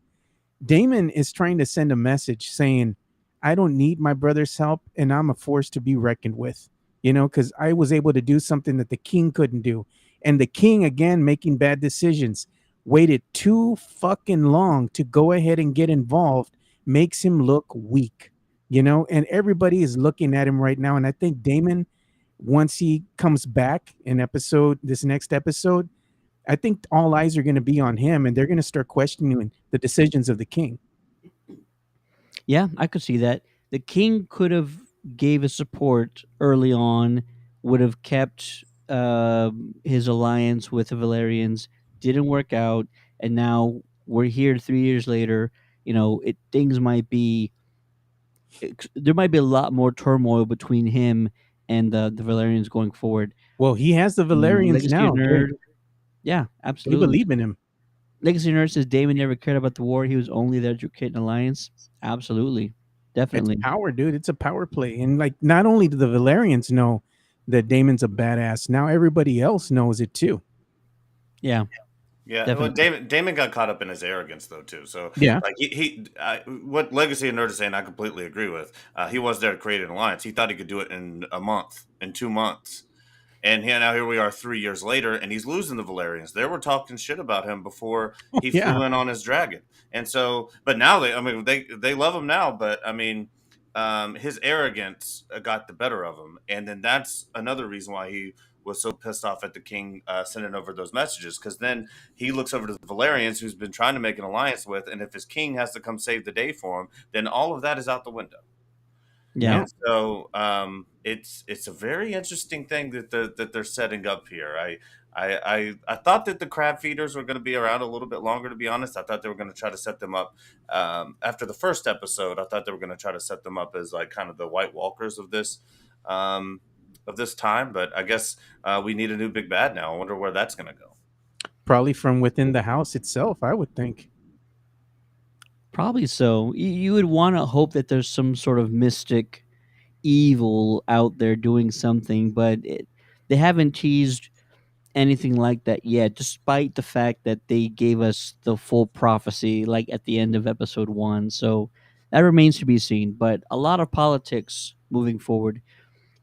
Damon is trying to send a message saying, I don't need my brother's help and I'm a force to be reckoned with, because I was able to do something that the king couldn't do. And the king, again, making bad decisions, waited too fucking long to go ahead and get involved, makes him look weak, and everybody is looking at him right now. And I think Damon, once he comes back in this next episode, I think all eyes are going to be on him and they're going to start questioning the decisions of the king. Yeah, I could see that. The king could have gave his support early on, would have kept his alliance with the Valerians. Didn't work out, and now we're here 3 years later. Things might be there might be a lot more turmoil between him and the Valerians going forward. Well, he has the Valerians Legacy of now. Nerd, yeah, They absolutely. believe in him. Legacy of Nerd says Damon never cared about the war. He was only there to create an alliance. Absolutely, It's definitely, power, dude. It's a power play. And like, not only do the Valerians know that Damon's a badass, now everybody else knows it too. yeah, Yeah, well, definitely. Damon got caught up in his arrogance though too. So Yeah. like what Legacy and Nerd is saying, I completely agree with. He was there to create an alliance. He thought he could do it in a month, in 2 months. And now here we are 3 years later, and he's losing the Valerians. They were talking shit about him before he Yeah. flew in on his dragon. And so, but now they love him now. But I mean, his arrogance got the better of him, and then that's another reason why he was so pissed off at the king sending over those messages. Because then he looks over to the Valerians, who's been trying to make an alliance with, and if his king has to come save the day for him, then all of that is out the window. Yeah. Yeah. And so it's a very interesting thing that they're setting up here. I thought that the crab feeders were going to be around a little bit longer. To be honest, I thought they were going to try to set them up after the first episode. I thought they were going to try to set them up as like kind of the White Walkers of this time. But I guess we need a new big bad now. I wonder where that's going to go. Probably from within the house itself, I would think. Probably so. You would want to hope that there's some sort of mystic evil out there doing something, but they haven't teased anything like that yet, despite the fact that they gave us the full prophecy like at the end of episode 1. So that remains to be seen, but a lot of politics moving forward,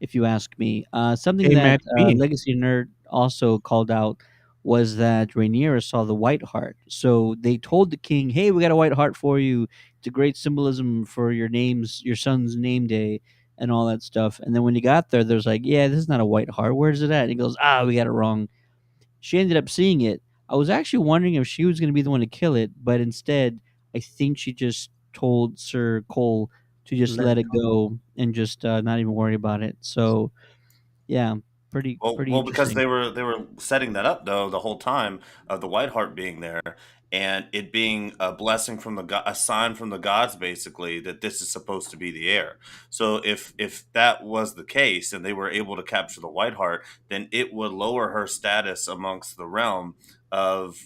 if you ask me. Something Hey, that Matt B. Legacy Nerd also called out was that Rhaenyra saw the white heart. So they told the king, "Hey, we got a white heart for you. It's a great symbolism for your son's name day, and all that stuff." And then when he got there, there's like, "Yeah, this is not a white heart. Where's it at?" And he goes, "Ah, we got it wrong." She ended up seeing it. I was actually wondering if she was going to be the one to kill it, but instead, I think she just told Sir Cole to just Let it let it go and just not even worry about it. So yeah, pretty Well, because interesting. they were setting that up though the whole time of the White Hart being there and it being a blessing from a sign from the gods, basically that this is supposed to be the heir. So if that was the case and they were able to capture the White Hart, then it would lower her status amongst the realm of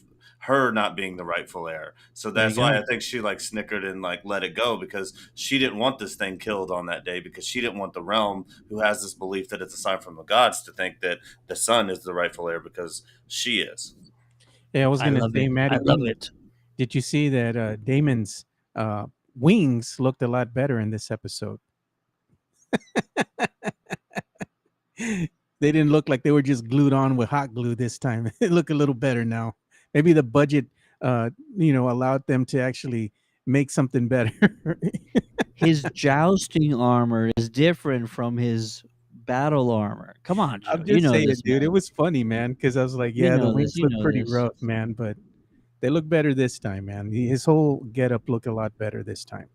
her not being the rightful heir. So There you that's why go. I think she like snickered and like let it go because she didn't want this thing killed on that day because she didn't want the realm who has this belief that it's a sign from the gods to think that the son is the rightful heir because she is. Yeah, I was I gonna love say, it. I Matty love B. it. Did you see that Damon's uh, wings looked a lot better in this episode? They didn't look like they were just glued on with hot glue this time. They look a little better now. Maybe the budget, allowed them to actually make something better. His jousting armor is different from his battle armor. Come on, Joe. I'm You just know saying, this, dude. It man. was funny, man, because I was like, You yeah, the know this. wings You look know pretty this. rough, man, but they look better this time, man. His whole getup looked a lot better this time.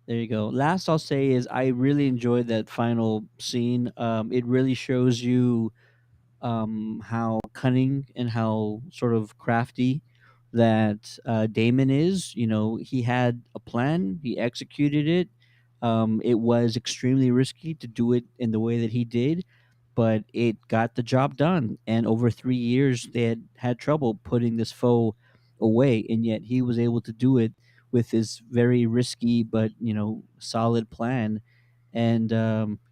There you go. Last I'll say is I really enjoyed that final scene. It really shows you how cunning and how sort of crafty that Damon is. You know, he had a plan, he executed it. It was extremely risky to do it in the way that he did, but it got the job done. And over 3 years, they had trouble putting this foe away, and yet he was able to do it with this very risky but solid plan. And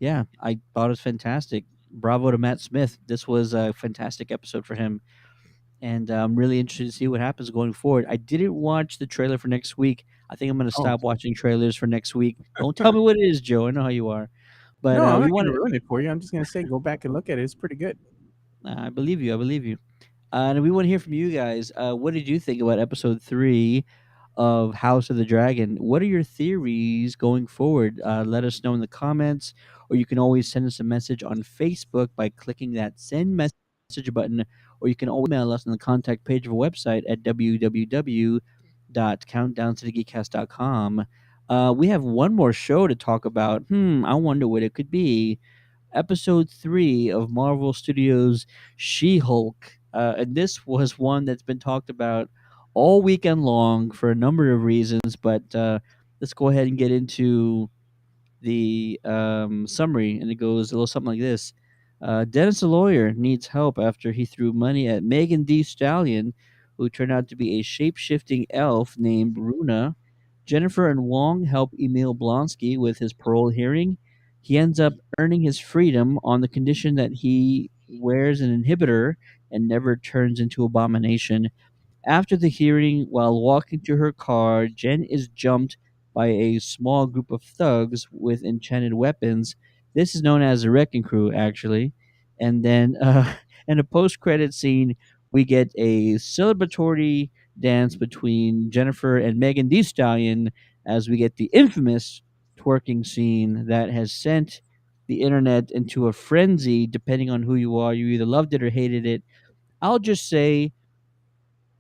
yeah, I thought it was fantastic. Bravo to Matt Smith. This was a fantastic episode for him, and I'm really interested to see what happens going forward. I didn't watch the trailer for next week. I think I'm going to Oh, stop watching trailers for next week. Don't tell me what it is, Joe. I know how you are, but no, I'm we not want gonna to. ruin it for you. I'm just gonna say go back and look at it. It's pretty good. I believe you. I believe you. And we want to hear from you guys. What did you think about episode 3 of House of the Dragon? What are your theories going forward? Let us know in the comments, or you can always send us a message on Facebook by clicking that send message button, or you can always email us on the contact page of our website at www.countdowntothegeekcast.com. We have one more show to talk about. I wonder what it could be. Episode 3 of Marvel Studios' She Hulk. And this was one that's been talked about all weekend long for a number of reasons, but let's go ahead and get into the summary. And it goes a little something like this. Dennis, the lawyer, needs help after he threw money at Megan D. Stallion, who turned out to be a shape shifting elf named Runa. Jennifer and Wong help Emil Blonsky with his parole hearing. He ends up earning his freedom on the condition that he wears an inhibitor and never turns into Abomination. After the hearing, while walking to her car, Jen is jumped by a small group of thugs with enchanted weapons. This is known as the Wrecking Crew, actually. And then, in a post-credit scene, we get a celebratory dance between Jennifer and Megan Thee Stallion as we get the infamous twerking scene that has sent the internet into a frenzy. Depending on who you are, you either loved it or hated it. I'll just say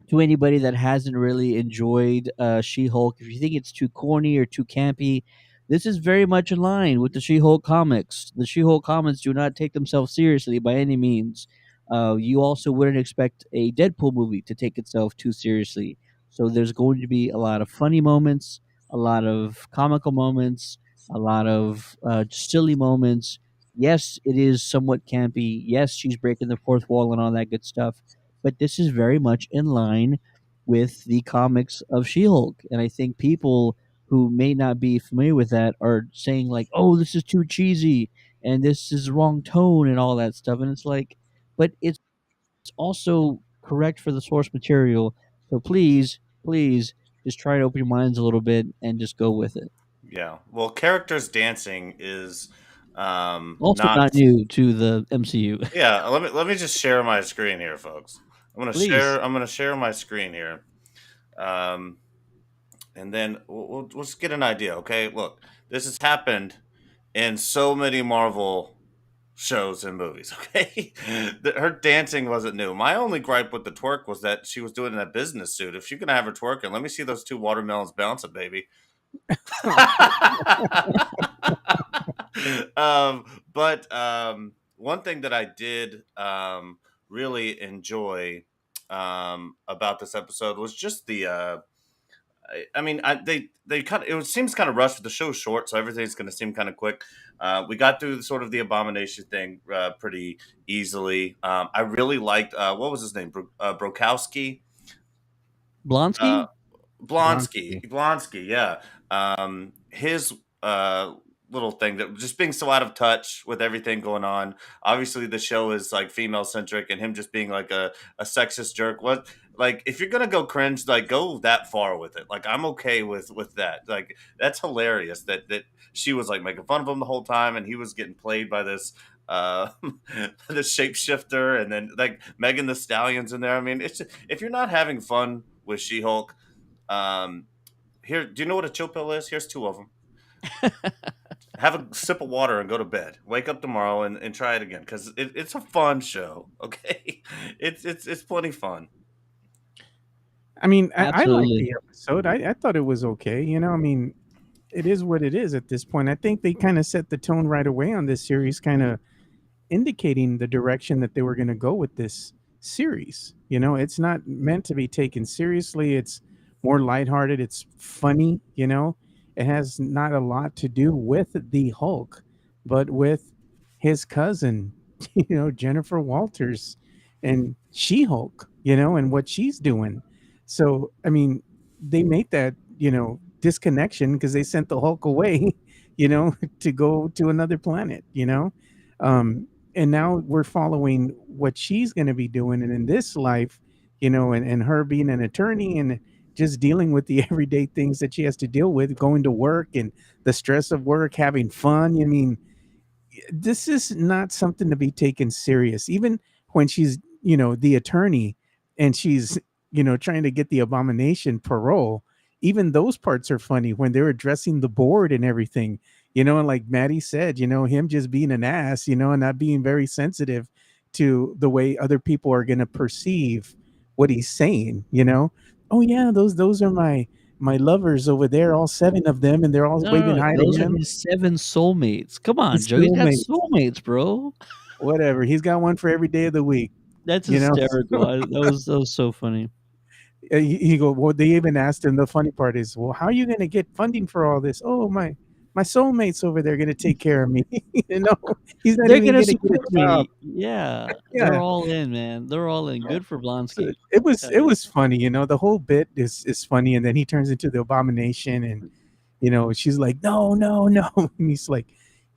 to anybody that hasn't really enjoyed She-Hulk, if you think it's too corny or too campy, this is very much in line with the She-Hulk comics. The She-Hulk comics do not take themselves seriously by any means. You also wouldn't expect a Deadpool movie to take itself too seriously. So there's going to be a lot of funny moments, a lot of comical moments, a lot of silly moments. Yes, it is somewhat campy. Yes, she's breaking the fourth wall and all that good stuff, but this is very much in line with the comics of She-Hulk, and I think people who may not be familiar with that are saying like, "Oh, this is too cheesy and this is wrong tone and all that stuff." And it's like, but it's also correct for the source material. So please, just try to open your minds a little bit and just go with it. Yeah. Well, characters dancing is Also, not. not new to the MCU. Yeah. Let me just share my screen here, folks. I'm gonna Please. share. I'm gonna share my screen here. Um, and then we'll just get an idea. Okay. Look, this has happened in so many Marvel shows and movies. Okay, her dancing wasn't new. My only gripe with the twerk was that she was doing it in a business suit. If she's gonna have her twerking, let me see those two watermelons bouncing, baby. um, but one thing that I did really enjoy about this episode was just they kind of it seems kind of rushed. The show's short, so everything's going to seem kind of quick. We got through sort of the abomination thing pretty easily. I really liked what was his name, Brokowski. Uh, Blonsky? Blonsky, Blonsky. Blonsky, yeah. His uh, little thing that just being so out of touch with everything going on. Obviously, the show is like female centric, and him just being like a sexist jerk. What like if you're gonna go cringe, like go that far with it. Like I'm okay with that. Like that's hilarious that she was like making fun of him the whole time, and he was getting played by this the shapeshifter, and then like Megan the Stallion's in there. I mean, it's if you're not having fun with She-Hulk, um, here, do you know what a chill pill is? Here's two of them. Have a sip of water and go to bed. Wake up tomorrow and try it again because it's a fun show. Okay, it's plenty fun. I mean, I liked Absolutely. the episode. I thought it was okay. I mean, it is what it is at this point. I think they kind of set the tone right away on this series, kind of indicating the direction that they were going to go with this series. It's not meant to be taken seriously. It's more lighthearted. It's funny. It has not a lot to do with the Hulk, but with his cousin, Jennifer Walters and She Hulk, and what she's doing. So, I mean, they made that, disconnection because they sent the Hulk away, to go to another planet. Um, and now we're following what she's going to be doing, and in this life, and her being an attorney and just dealing with the everyday things that she has to deal with, going to work and the stress of work, having fun. I mean, this is not something to be taken serious. Even when she's, the attorney and she's, trying to get the abomination parole, even those parts are funny when they're addressing the board and everything, and like Maddie said, him just being an ass, and not being very sensitive to the way other people are going to perceive what he's saying. Oh yeah, those are my lovers over there, all seven of them, and they're all No, waving no, hi to those are him. his 7 soulmates. Come on, His Joe. He's got soulmates. soulmates, bro. Whatever. He's got one for every day of the week, That's you know. hysterical. That was so funny. He go. Well, they even asked him. The funny part is, well, how are you going to get funding for all this? Oh, my soulmates over there going to take care of me. you know, he's not They're even gonna going to get a support job. me. Yeah, they're Yeah. all in, man. They're all in. Yeah. Good for So Blonsky. it was Tell it you. was funny. The whole bit is funny, and then he turns into the abomination, and she's like, no, no, no. And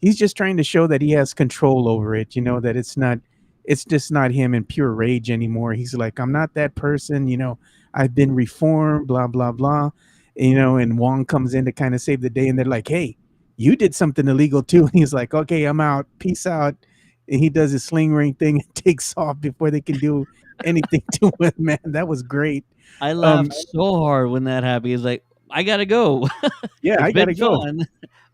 he's just trying to show that he has control over it, that it's just not him in pure rage anymore. He's like, I'm not that person, I've been reformed, blah, blah, blah. And Wong comes in to kind of save the day, and they're like, hey, you did something illegal too. And he's like, okay, I'm out. Peace out. And he does his sling ring thing and takes off before they can do anything to him, man. That was great. I Um, laughed so hard when that happened. He's like, "I gotta go. yeah, It's I been gotta go. fun, And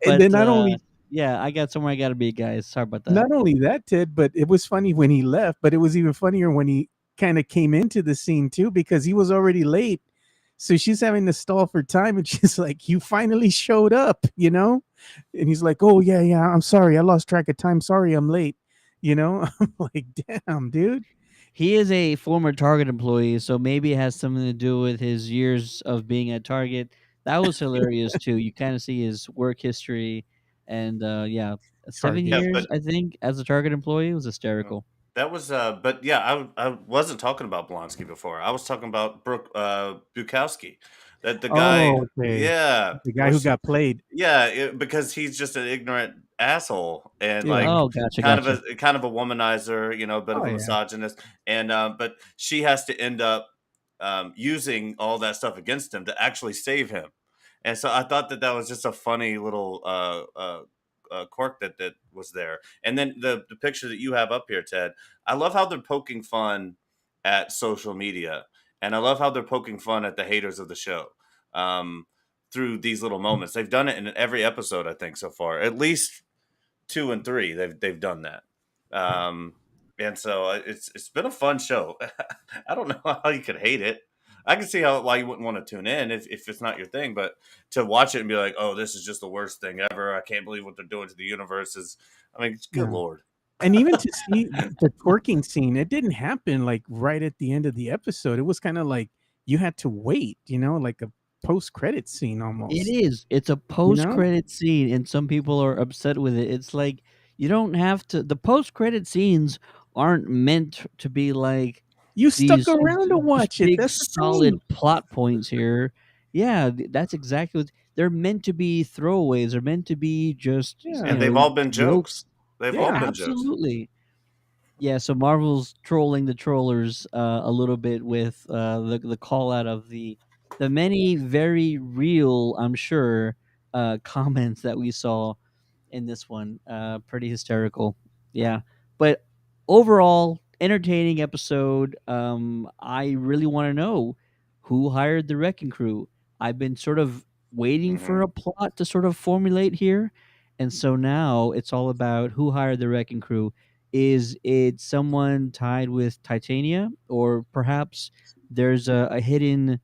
but then yeah, I got somewhere I gotta be, guys. Sorry about that." not only that, Ted, but it was funny when he left, but it was even funnier when he kind of came into the scene too, because he was already late. So she's having to stall for time, and she's like, "You finally showed up." And he's like, "Oh yeah, yeah, I'm sorry, I lost track of time. Sorry, I'm late." I'm like, "Damn, dude." He is a former Target employee, so maybe it has something to do with his years of being at Target. That was hilarious too. You kind of see his work history, and yeah, 7 Target. Yeah, years but I think as a Target employee was uh, hysterical. that was but yeah, I wasn't talking about Blonsky before. I was talking about Brooke Bukowski. That the guy, Oh, okay. yeah, The guy who got played. yeah, because he's just an ignorant asshole and Yeah. like Oh, gotcha, gotcha. kind of a womanizer, you know, a bit Oh of a yeah. misogynist, and but she has to end up using all that stuff against him to actually save him, and so I thought that that was just a funny little quirk that was there. And then the picture that you have up here, Ted, I love how they're poking fun at social media, and I love how they're poking fun at the haters of the show. Um, Through these little moments. They've done it in every episode, I think, so far. At least 2 and 3, they've done that. Um, and so it's been a fun show. I don't know how you could hate it. I can see how why you wouldn't want to tune in if it's not your thing, but to watch it and be like, oh, this is just the worst thing ever. I can't believe what they're doing to the universe is. I mean, good Yeah. lord. And even to see the twerking scene, it didn't happen like right at the end of the episode. It was kind of like you had to wait, like a post-credit scene It almost. is. It's a You know? post-credit scene, and some people are upset with it. It's like, you don't have to the post-credit scenes aren't meant to be like You stuck these around to just watch it. big That's the thing. solid plot points here. Yeah, that's exactly what they're meant to be throwaways. They're meant to be just, Yeah. And they've all been jokes. jokes. They've all Yeah. been jokes. Absolutely. Yeah, so Marvel's trolling the trollers a little bit with the call out of the many very real, I'm sure, comments that we saw in this one. Pretty hysterical. Yeah. But overall, entertaining episode. I really want to know who hired the Wrecking Crew. I've been sort of waiting for Hmm. a plot to sort of formulate here. And so now it's all about who hired the Wrecking Crew. Is it someone tied with Titania? Or perhaps there's a hidden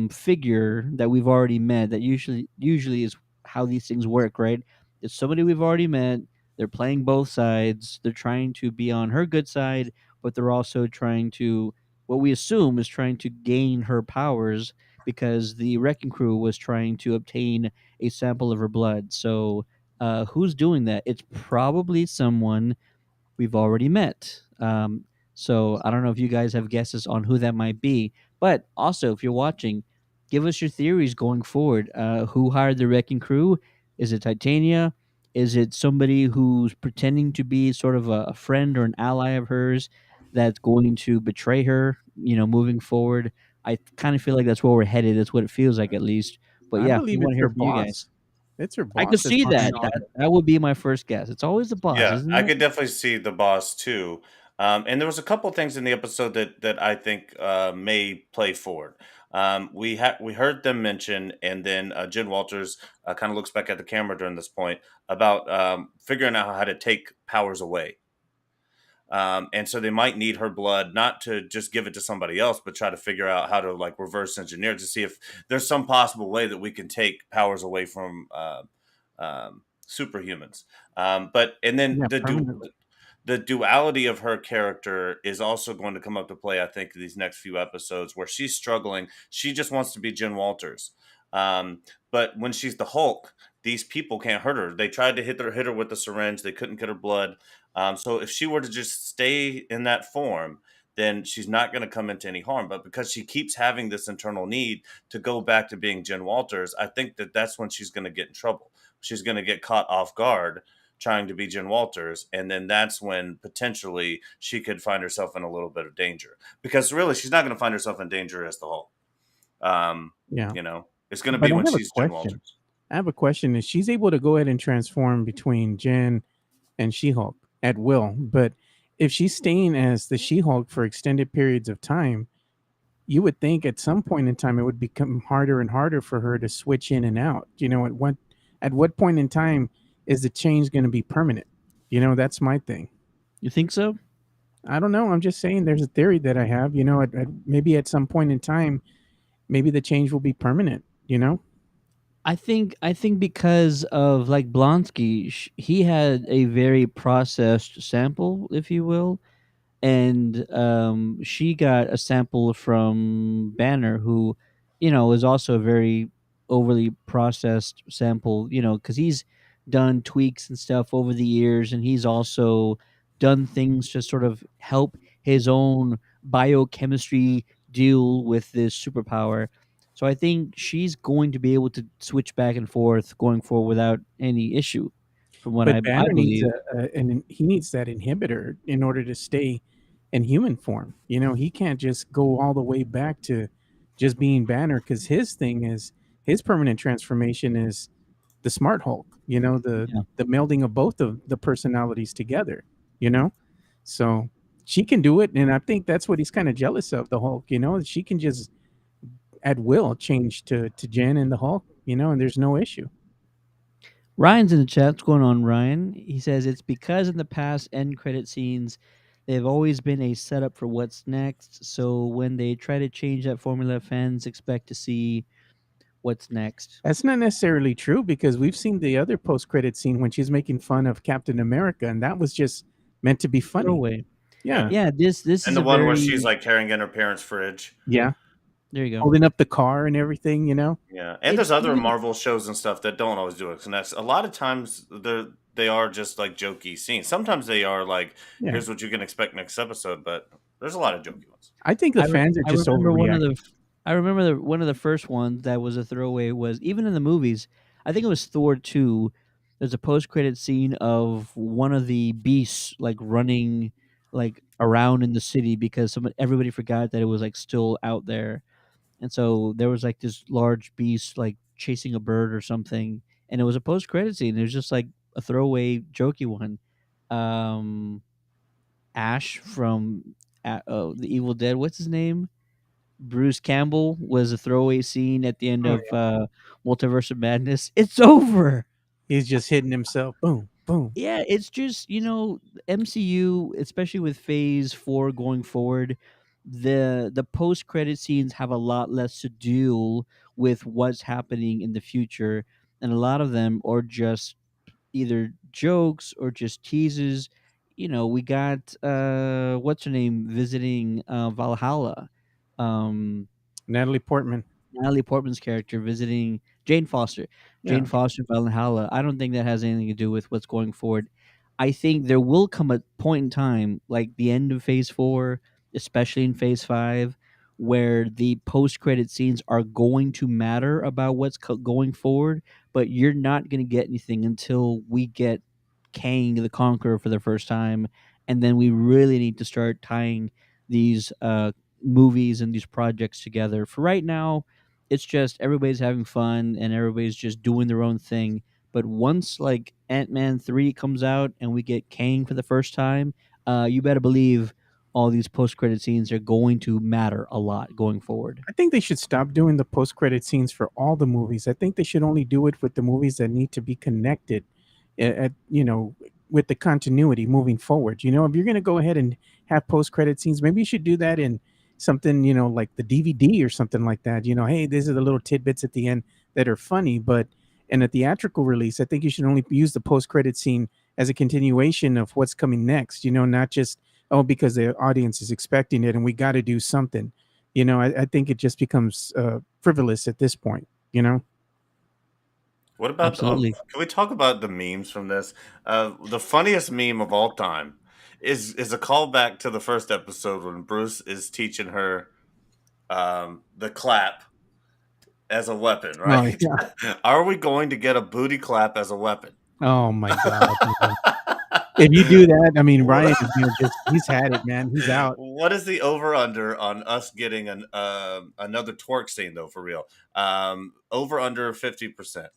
figure that we've already met that usually is how these things work, right? It's somebody we've already met. They're playing both sides. They're trying to be on her good side, but they're also trying to, what we assume is trying to gain her powers because the Wrecking Crew was trying to obtain a sample of her blood. So, who's doing that? It's probably someone we've already met. So I don't know if you guys have guesses on who that might be, but also if you're watching, give us your theories going forward. Who hired the Wrecking Crew? Is it Titania? Is it somebody who's pretending to be sort of a friend or an ally of hers that's going to betray her? Moving forward. I kind of feel like that's where we're headed. That's what it feels like, at least. But I yeah, we believe want it's to her hear from you guys. boss. It's her I could boss that's see that. behind all That would be my first guess. It's always the boss, Yeah, isn't I it? could definitely see the boss too. And there was a couple things in the episode that I think may play forward. We heard them mention, and then Jen Walters kind of looks back at the camera during this point about figuring out how to take powers away. And so they might need her blood not to just give it to somebody else, but try to figure out how to like reverse engineer to see if there's some possible way that we can take powers away from superhumans. But and then yeah, permanently. the duality of her character is also going to come up to play, I think, these next few episodes where she's struggling. She just wants to be Jen Walters. Um, but when she's the Hulk, these people can't hurt her. They tried to hit her with the syringe. They couldn't get her blood. So if she were to just stay in that form, then she's not going to come into any harm. But because she keeps having this internal need to go back to being Jen Walters, I think that that's when she's going to get in trouble. She's going to get caught off guard trying to be Jen Walters, and then that's when potentially she could find herself in a little bit of danger. Because really, she's not going to find herself in danger as the Hulk. Um, Yeah. it's going to But be I when have a she's Jen question. Walters. I have a question. Is she's able to go ahead and transform between Jen and She-Hulk at will? But if she's staying as the She-Hulk for extended periods of time, you would think at some point in time it would become harder and harder for her to switch in and out. At what point in time is the change going to be permanent? That's my thing. You think so? I don't know. I'm just saying there's a theory that I have. Maybe at some point in time, maybe the change will be permanent. I think because of like Blonsky, he had a very processed sample, if you will, and she got a sample from Banner, who, is also a very overly processed sample. Because he's done tweaks and stuff over the years, and he's also done things to sort of help his own biochemistry deal with this superpower. So I think she's going to be able to switch back and forth going forward without any issue, from what I But Banner needs believe. he needs that inhibitor in order to stay in human form. You know, he can't just go all the way back to just being Banner because his thing is his permanent transformation is the Smart Hulk. You know, Yeah. the melding of both of the personalities together. You know, so she can do it, and I think that's what he's kind of jealous of the Hulk. You know, she can just at will change to Jen and the Hulk. You know, and there's no issue. Ryan's in the chat. What's going on, Ryan? He says it's because in the past end credit scenes, they've always been a setup for what's next. So when they try to change that formula, fans expect to see what's next. That's not necessarily true because we've seen the other post-credit scene when she's making fun of Captain America, and that was just meant to be funny. Throwaway. Yeah, Yeah. Yeah, this And is the a one where she's very like carrying in her parents' fridge. yeah, there you go. holding up the car and everything. You know. Yeah, and It's there's other even Marvel shows and stuff that don't always do it. And that's a lot of times they are just like jokey scenes. Sometimes they are like, Yeah, here's what you can expect next episode, but there's a lot of jokey ones. I think the fans are I just remember one of the overreacting. one of the first ones that was a throwaway was even in the movies. I think it was Thor 2. There's a post-credit scene of one of the beasts like running like around in the city because everybody forgot that it was like still out there. And so there was like this large beast like chasing a bird or something, and it was a post-credit scene. It was just like a throwaway jokey one. Um Ash from the Evil Dead, what's his name? Bruce Campbell was a throwaway scene at the end Oh of yeah, Multiverse of Madness. It's over. he's just hitting himself. Boom, boom. Yeah, it's just MCU, especially with Phase 4 going forward, the post credit scenes have a lot less to do with what's happening in the future, and a lot of them are just either jokes or just teases. We got what's her name visiting Valhalla. Um Natalie Portman. Natalie Portman's character visiting Jane Foster. Jane Yeah, Foster Valhalla. I don't think that has anything to do with what's going forward. I think there will come a point in time, like the end of Phase 4, especially in Phase 5, where the post-credit scenes are going to matter about what's going forward, but you're not going to get anything until we get Kang the Conqueror for the first time, and then we really need to start tying these movies and these projects together. For right now, it's just everybody's having fun and everybody's just doing their own thing. But once like Ant-Man 3 comes out and we get Kang for the first time, you better believe all these post-credit scenes are going to matter a lot going forward. I think they should stop doing the post-credit scenes for all the movies. I think they should only do it with the movies that need to be connected, with the continuity moving forward. You know, if you're going to go ahead and have post-credit scenes, maybe you should do that in something, like the DVD or something like that. You know, hey, these are the little tidbits at the end that are funny, but in a theatrical release, I think you should only use the post-credit scene as a continuation of what's coming next. You know, not just because the audience is expecting it and we got to do something. I think it just becomes frivolous at this point. You know, What about Absolutely. can we talk about the memes from this? The funniest meme of all time is a callback to the first episode when Bruce is teaching her the clap as a weapon, oh right? yeah, Are we going to get a booty clap as a weapon? oh my god, man. If you do that, I mean, Ryan is gonna he's had it, man. He's out. What is the over under on us getting another twerk scene though for real? Over under 50%.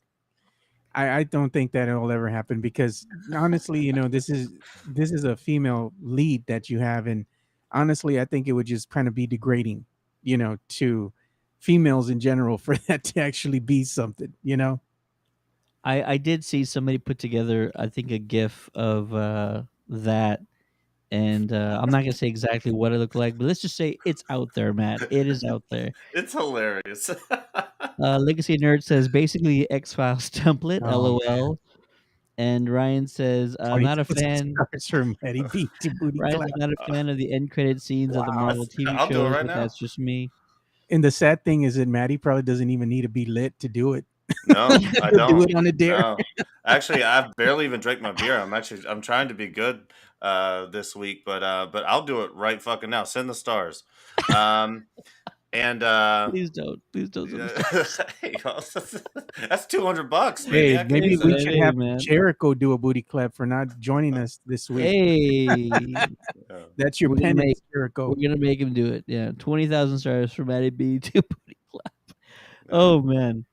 I don't think that it'll ever happen because honestly, this is a female lead that you have, and honestly, I think it would just kind of be degrading, to females in general for that to actually be something. I did see somebody put together, I think, a GIF of that, and I'm not gonna say exactly what it looked like, but let's just say it's out there, Matt. It is out there. It's hilarious. Legacy Nerd says basically X Files template, Oh man, LOL. And Ryan says, I'm not a 20,000 fan. stars from Eddie B to booty Ryan clap. says, not a fan of the end credit scenes of the Wow. Marvel TV I'll do it shows, right but now. that's just me. And the sad thing is that Maddie probably doesn't even need to be lit to do it. No, I He'll do don't. it on a dare. No. Actually, I've barely even drank my beer. I'm trying to be good this week, but I'll do it right fucking now. Send the stars. Um And Please don't send the stars. hey, that's $200, Hey, maniac. maybe Hey, we man. should Hey, have man. Jericho do a booty clap for not joining us this week. Hey, Yeah. That's your we're gonna make penance, Jericho. we're gonna make him do it. Yeah, 20,000 stars for Matty B to booty clap. Yeah. Oh man,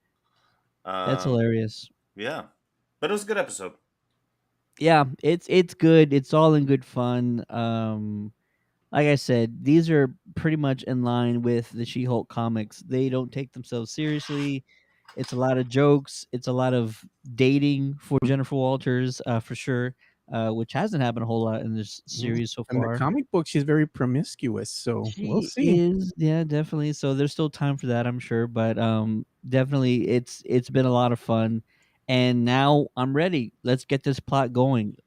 that's Um, hilarious. yeah, but it was a good episode. Yeah, it's good. It's all in good fun. Like I said, these are pretty much in line with the She-Hulk comics. They don't take themselves seriously. It's a lot of jokes. It's a lot of dating for Jennifer Walters, for sure, which hasn't happened a whole lot in this Mm, series so in the far. comic book, she's very promiscuous, so we'll She see. is, yeah, definitely. So there's still time for that, I'm sure, but definitely it's been a lot of fun, and now I'm ready. Let's get this plot going.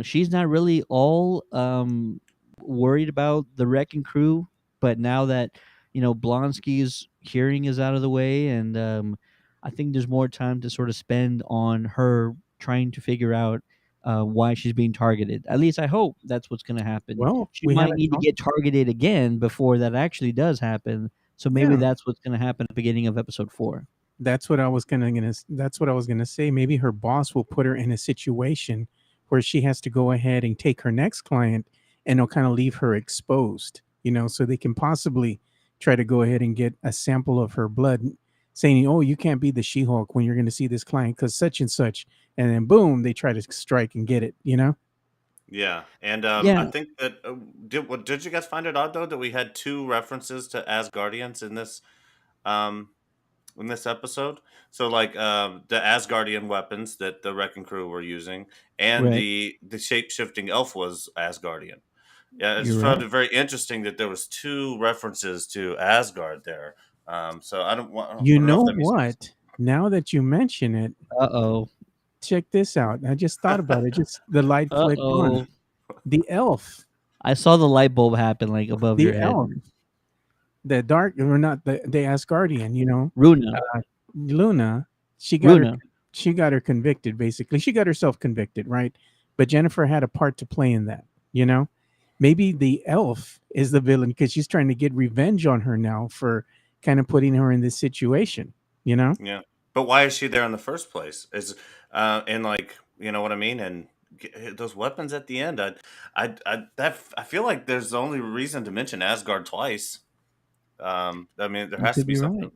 She's not really all worried about the wrecking crew, but now that Blonsky's hearing is out of the way, and I think there's more time to sort of spend on her trying to figure out why she's being targeted. At least I hope that's what's going to happen. Well, She we had might a need to get targeted again before that actually does happen. So maybe yeah. that's what's going to happen at the beginning of episode 4. That's what I was that's what I was gonna say. Maybe her boss will put her in a situation where she has to go ahead and take her next client, and they'll kind of leave her exposed, so they can possibly try to go ahead and get a sample of her blood, saying, "Oh, you can't be the She-Hulk when you're going to see this client because such and such," and then boom, they try to strike and get it. Yeah, and I Yeah, think that did you guys find it odd though that we had two references to Asgardians um in this episode? So like the Asgardian weapons that the Wrecking Crew were using, and right. the shape shifting elf was Asgardian. Yeah, I just You're found right. it very interesting that there was two references to Asgard there. So You I don't know know if that means what? Now that you mention it, Uh-oh. check this out. I just thought about it. Just the light flicked on. Uh-oh. The elf, I saw the light bulb happen like above your the head. elf, the dark, or not the Asgardian. Runa. Luna, she got her Runa. she got her convicted. Basically, she got herself convicted, right? But Jennifer had a part to play in that. You know, maybe the elf is the villain because she's trying to get revenge on her now for kind of putting her in this situation. You know, yeah. But why is she there in the first place? Is and like you know what I mean? And those weapons at the end, I feel like there's the only reason to mention Asgard twice. I mean, there You has to could be be something. right.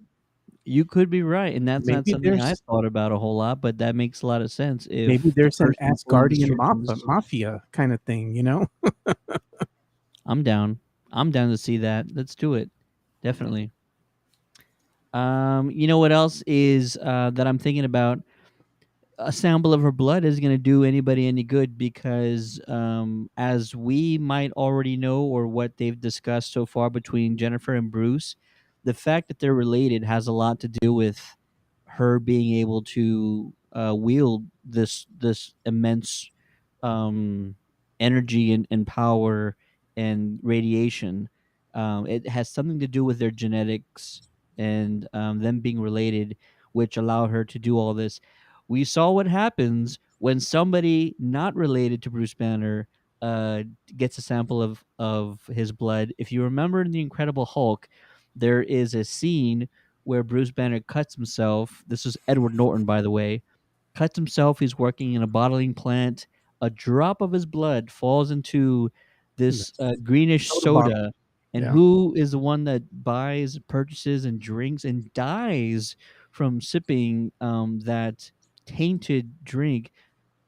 You could be right, and that's not maybe something I there's thought about a whole lot, but that makes a lot of sense maybe if the there's an person pulling the Asgardian strings. mafia kind of thing. You know, I'm down. I'm down to see that. Let's do it. Definitely. You know what else is that I'm thinking about? A sample of her blood isn't going to do anybody any good because, as we might already know, or what they've discussed so far between Jennifer and Bruce, the fact that they're related has a lot to do with her being able to wield this immense um, energy and power and radiation. It has something to do with their genetics and them being related, which allow her to do all this. We saw what happens when somebody not related to Bruce Banner uh, gets a sample of his blood. If you remember in the Incredible Hulk, there is a scene where Bruce Banner cuts himself. This is Edward Norton, by the way. Cuts himself. He's working in a bottling plant. A drop of his blood falls into this that's greenish soda bottle. soda. And Yeah, who is the one that buys, purchases, and drinks and dies from sipping that tainted drink?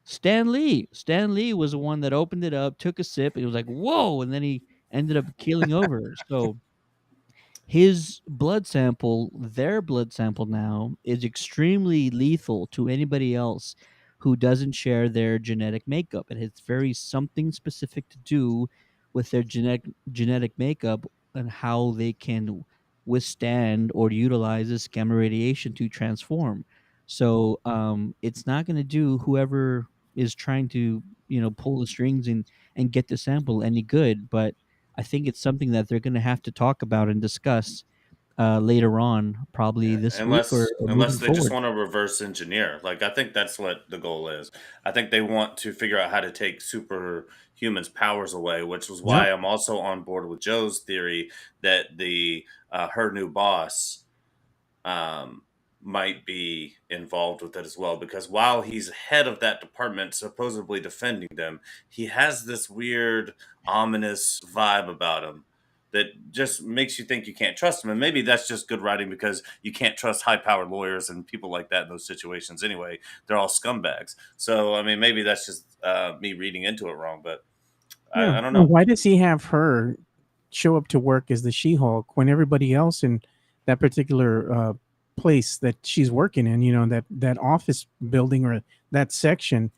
Stan Lee. Stan Lee was the one that opened it up, took a sip, and he was like, "Whoa!" And then he ended up keeling over. So his blood sample, their blood sample now, is extremely lethal to anybody else who doesn't share their genetic makeup. It has very something specific to do with their genetic makeup and how they can withstand or utilize this gamma radiation to transform. So it's not going to do whoever is trying to pull the strings and get the sample any good, but I think it's something that they're going to have to talk about and discuss later on, probably Yeah, this week or unless moving they just forward. want to reverse engineer. Like I think that's what the goal is. I think they want to figure out how to take superhumans' powers away, which was Yep. why I'm also on board with Joe's theory that the her new boss um, might be involved with it as well. Because while he's head of that department, supposedly defending them, he has this weird, ominous vibe about him that just makes you think you can't trust him. And maybe that's just good writing because you can't trust high powered lawyers and people like that in those situations anyway. They're all scumbags. So, I mean, maybe that's just me reading into it wrong, but Yeah. I don't Well, know. why does he have her show up to work as the She-Hulk when everybody else in that particular place that she's working in, that office building or that section,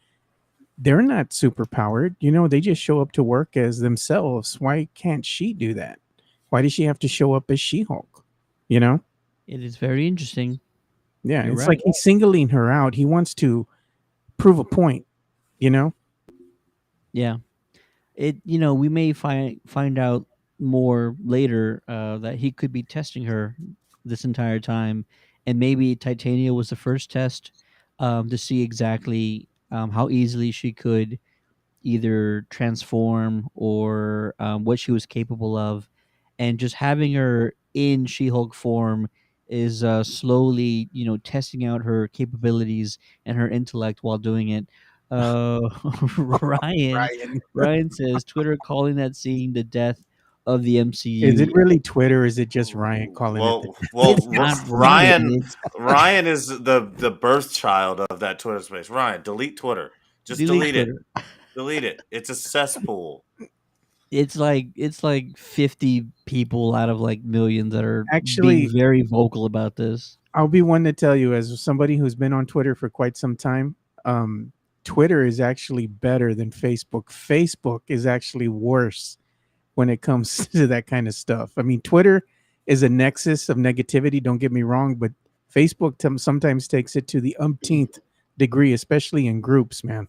they're not super powered. They just show up to work as themselves. Why can't she do that? Why does she have to show up as She-Hulk? You know? It is very interesting. Yeah, You're it's like right. he's singling her out. He wants to prove a point, you know? Yeah. We may find out more later that he could be testing her this entire time, and maybe Titania was the first test to see exactly how easily she could either transform or what she was capable of, and just having her in She-Hulk form is slowly, testing out her capabilities and her intellect while doing it. Uh, Ryan, Ryan. Ryan says Twitter calling that scene the death of the Is it MCU. really Twitter? Or is it just Ryan calling it the It's not Ryan. It's Ryan is the birth child of that Twitter space. Ryan, delete Twitter. Just delete delete it. Twitter. Delete it. It's a cesspool. It's like 50 people out of like millions that are being Actually, very vocal about this. I'll be one to tell you, as somebody who's been on Twitter for quite some time, um, Twitter is actually better than Facebook. Facebook is actually worse when it comes to that kind of stuff. I mean, Twitter is a nexus of negativity, don't get me wrong, but Facebook sometimes takes it to the umpteenth degree, especially in groups, man.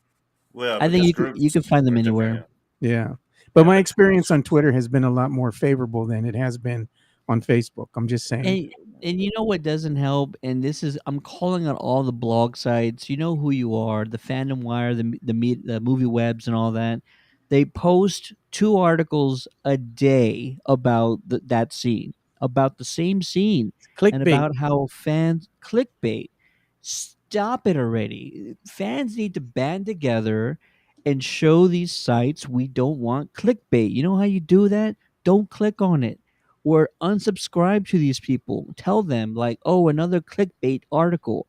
Well, yeah, I think because you groups can find them are different. anywhere. Yeah, Yeah. But yeah, my the experience groups. on Twitter has been a lot more favorable than it has been on Facebook. I'm just saying. And you know what doesn't help, and this is I'm calling on all the blog sites. You know who you are, the Fandom Wire, the movie webs, and all that. They post 2 articles a day about that scene, about the same scene, and Clickbait. about how fans clickbait. Stop it already! Fans need to band together and show these sites we don't want clickbait. You know how you do that? Don't click on it or unsubscribe to these people. Tell them, like, oh, another clickbait article.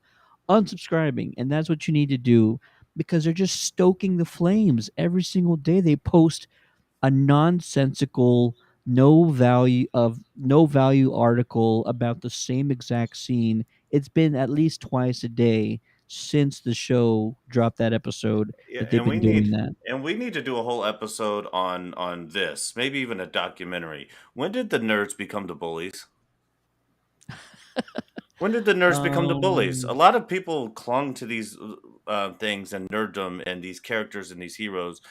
Unsubscribing. And that's what you need to do because they're just stoking the flames every single day. They post a nonsensical, no value article about the same exact scene. It's been at least twice a day since the show dropped that episode Yeah, that they've been doing that. and we need to do a whole episode on this, maybe even a documentary. When did the nerds become the bullies? When did the nerds become the bullies? A Um, lot of people clung to these things and nerddom and these characters and these heroes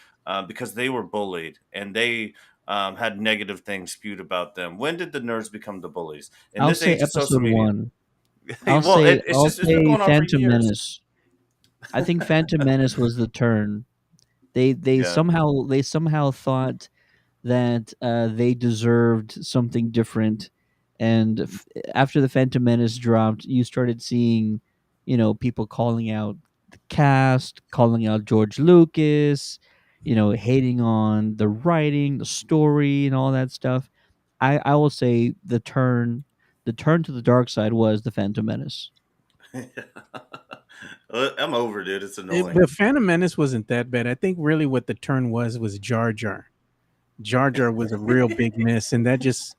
because they were bullied and they had negative things spewed about them. When did the nerds become the bullies? In I'll this say age of social episode media, one. I'll well, say it's I'll just it's been say going on for Phantom years. Menace. I think Phantom Menace was the turn. They Yeah, somehow thought that they deserved something different, and after the Phantom Menace dropped, you started seeing, people calling out the cast, calling out George Lucas, hating on the writing, the story, and all that stuff. I will say the turn to the dark side was the Phantom Menace. I'm over, dude. It's annoying. The Phantom Menace wasn't that bad. I think really what the turn was Jar Jar. Jar Jar was a real big miss, and that just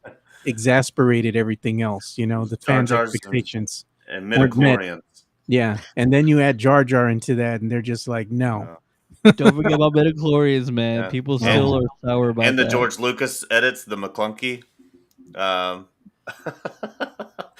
exasperated everything else. The Jar fans' Jars expectations and weren't met. midichlorians. Yeah, and then you add Jar Jar into that, and they're just like, no. Uh, Don't forget about midichlorians, man. yeah, People Oh, still are sour about and the that. George Lucas edits, the McClunky. Um,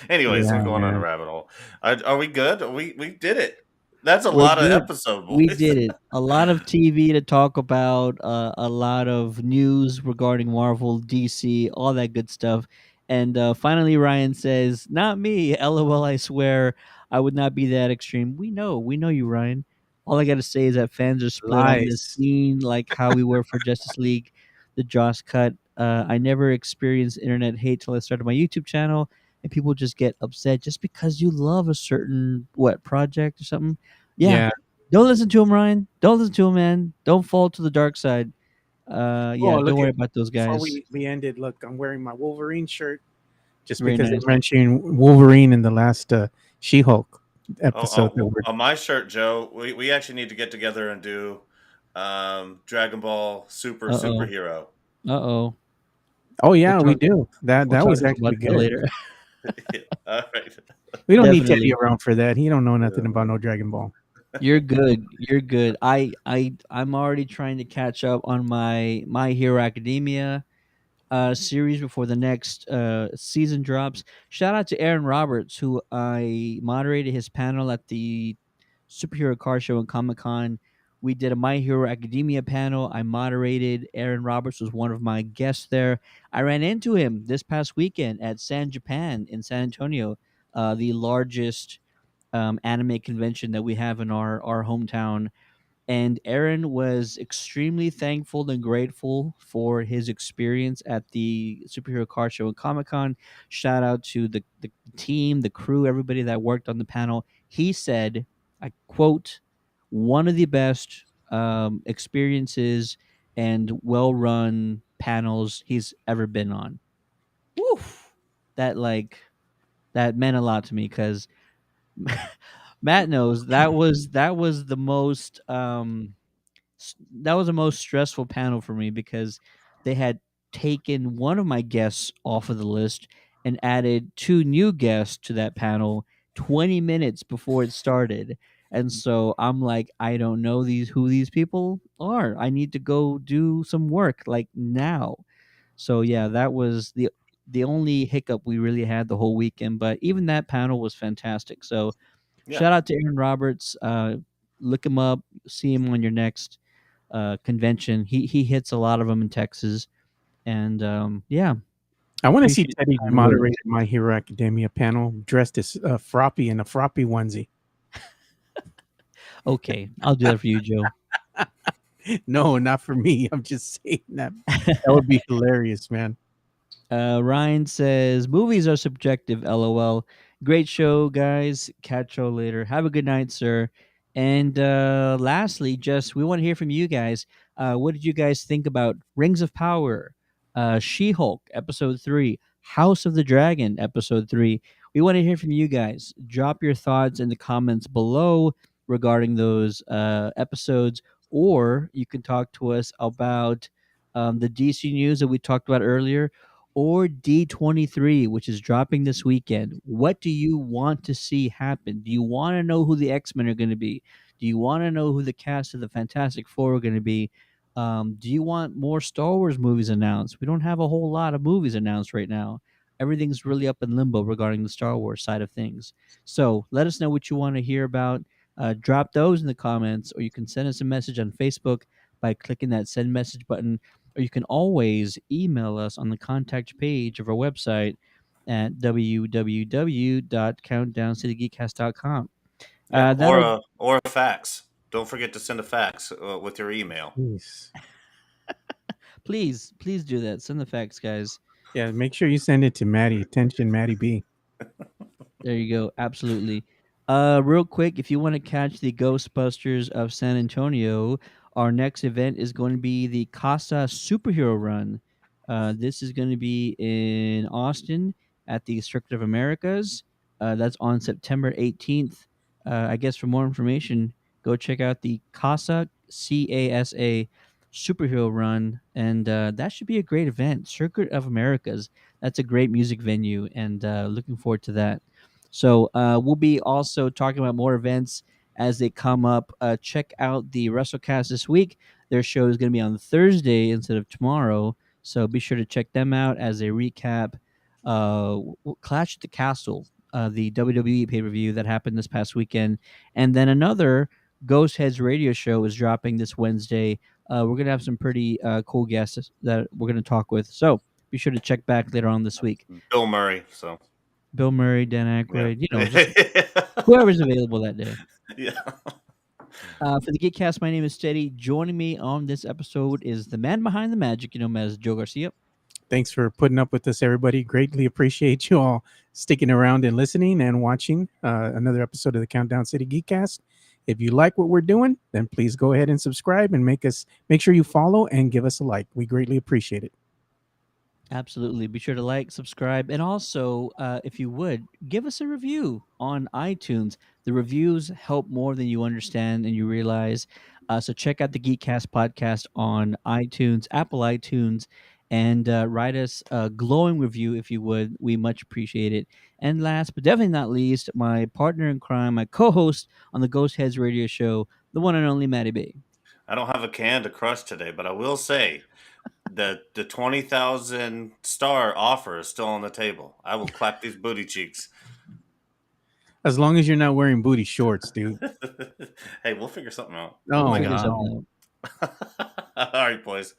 anyways, we're yeah, going on a man. rabbit hole. Are we good? We did it. That's a We're lot of good. episode, We boys. did it. A lot of TV to talk about, a lot of news regarding Marvel, DC, all that good stuff. And finally, Ryan says, "Not me. LOL. I swear, I would not be that extreme." We know you, Ryan. All I gotta say is that fans are split on this Lies. scene, like how we were for Justice League, the Joss cut. I never experienced internet hate till I started my YouTube channel, and people just get upset just because you love a certain project or something. Yeah, Yeah. don't listen to him, Ryan. Don't listen to him, man. Don't fall to the dark side. Oh, Yeah, don't look worry at about those before guys. we ended. Look, I'm wearing my Wolverine shirt just Very because they nice. mentioned Wolverine in the last She-Hulk Oh, episode that we're. on my shirt, Joe, we actually need to get together and do Dragon Ball Super Uh oh. Superhero. Uh oh. Oh We'll yeah, we talk. do. That We'll that talk was about actually that good. later. Yeah, all right. We don't need Teddy Definitely. around for that. He don't know Yeah. nothing about no Dragon Ball. You're good. You're good. I'm already trying to catch up on My Hero Academia series before the next season drops. Shout out to Aaron Roberts, who I moderated his panel at the Superhero Car Show and Comic Con. We did a My Hero Academia panel. I moderated. Aaron Roberts was one of my guests there. I ran into him this past weekend at San Japan in San Antonio, the largest anime convention that we have in our hometown. And Aaron was extremely thankful and grateful for his experience at the Superhero Car Show and Comic Con. Shout out to the team, the crew, everybody that worked on the panel. He said, I quote, one of the best experiences and well run panels he's ever been on. Woof. That like that meant a lot to me because Matt knows that was the most that was the most stressful panel for me because they had taken one of my guests off of the list and added two new guests to that panel 20 minutes before it started. And so I'm like, I don't know who these people are. I need to go do some work like now. So yeah, that was the only hiccup we really had the whole weekend, but even that panel was fantastic. So Yeah. shout out to Aaron Roberts. Look him up, see him on your next convention. He hits a lot of them in Texas, and yeah, I want to see appreciate Teddy the kind words. moderate My Hero Academia panel dressed as Froppy in a Froppy onesie. Okay, I'll do that for you, Joe. No, not for me. I'm just saying that that would be hilarious, man. Ryan says movies are subjective. LOL. Great show, guys. Catch you later. Have a good night, sir. And lastly, just we want to hear from you guys. What did you guys think about Rings of Power, She-Hulk episode 3, House of the Dragon episode 3? We want to hear from you guys. Drop your thoughts in the comments below regarding those episodes, or you can talk to us about the DC news that we talked about earlier, or D23, which is dropping this weekend. What do you want to see happen? Do you want to know who the X-Men are going to be? Do you want to know who the cast of the Fantastic Four are going to be? Do you want more Star Wars movies announced? We don't have a whole lot of movies announced right now. Everything's really up in limbo regarding the Star Wars side of things. So let us know what you want to hear about. Drop those in the comments, or you can send us a message on Facebook by clicking that send message button, or you can always email us on the contact page of our website at www.countdowncitygeekcast.com. Yeah. Or That'll a fax. Don't forget to send a fax with your email. Jeez. please do that. Send the facts, guys. Yeah, make sure you send it to Maddie. Attention, Maddie B. There you go. Absolutely. Real quick, if you want to catch the Ghostbusters of San Antonio, our next event is going to be the Casa Superhero Run. This is going to be in Austin at the Circuit of Americas. That's on September 18th. I guess for more information, go check out the CASA Superhero Run, and that should be a great event. Circuit of Americas. That's a great music venue, and looking forward to that. So we'll be also talking about more events as they come up. Check out the WrestleCast this week. Their show is going to be on Thursday instead of tomorrow. So be sure to check them out as they recap Clash at the Castle, the WWE pay per view that happened this past weekend. And then another Ghost Heads radio show is dropping this Wednesday. We're going to have some pretty cool guests that we're going to talk with. So be sure to check back later on this week. Bill Murray. So Bill Murray, Dan yeah, Aykroyd, just whoever's available that day. yeah. For the Geekcast, my name is Steady. Joining me on this episode is the man behind the magic, you know him as Joe Garcia. Thanks for putting up with us, everybody. Greatly appreciate you all sticking around and listening and watching another episode of the Countdown City Geekcast. If you like what we're doing, then please go ahead and subscribe and make sure you follow and give us a like. We greatly appreciate it. Absolutely. Be sure to like, subscribe, and also, if you would, give us a review on iTunes. The reviews help more than you understand and you realize. So check out the Geekcast podcast on iTunes, Apple iTunes, and write us a glowing review if you would. We much appreciate it. And last but definitely not least, my partner in crime, my co-host on the Ghost Heads Radio Show, the one and only Matty B. I don't have a can to crush today, but I will say that the 20,000 star offer is still on the table. I will clap these booty cheeks. As long as you're not wearing booty shorts, dude. Hey, we'll figure something out. Oh We'll my figure God. something out. All right, boys.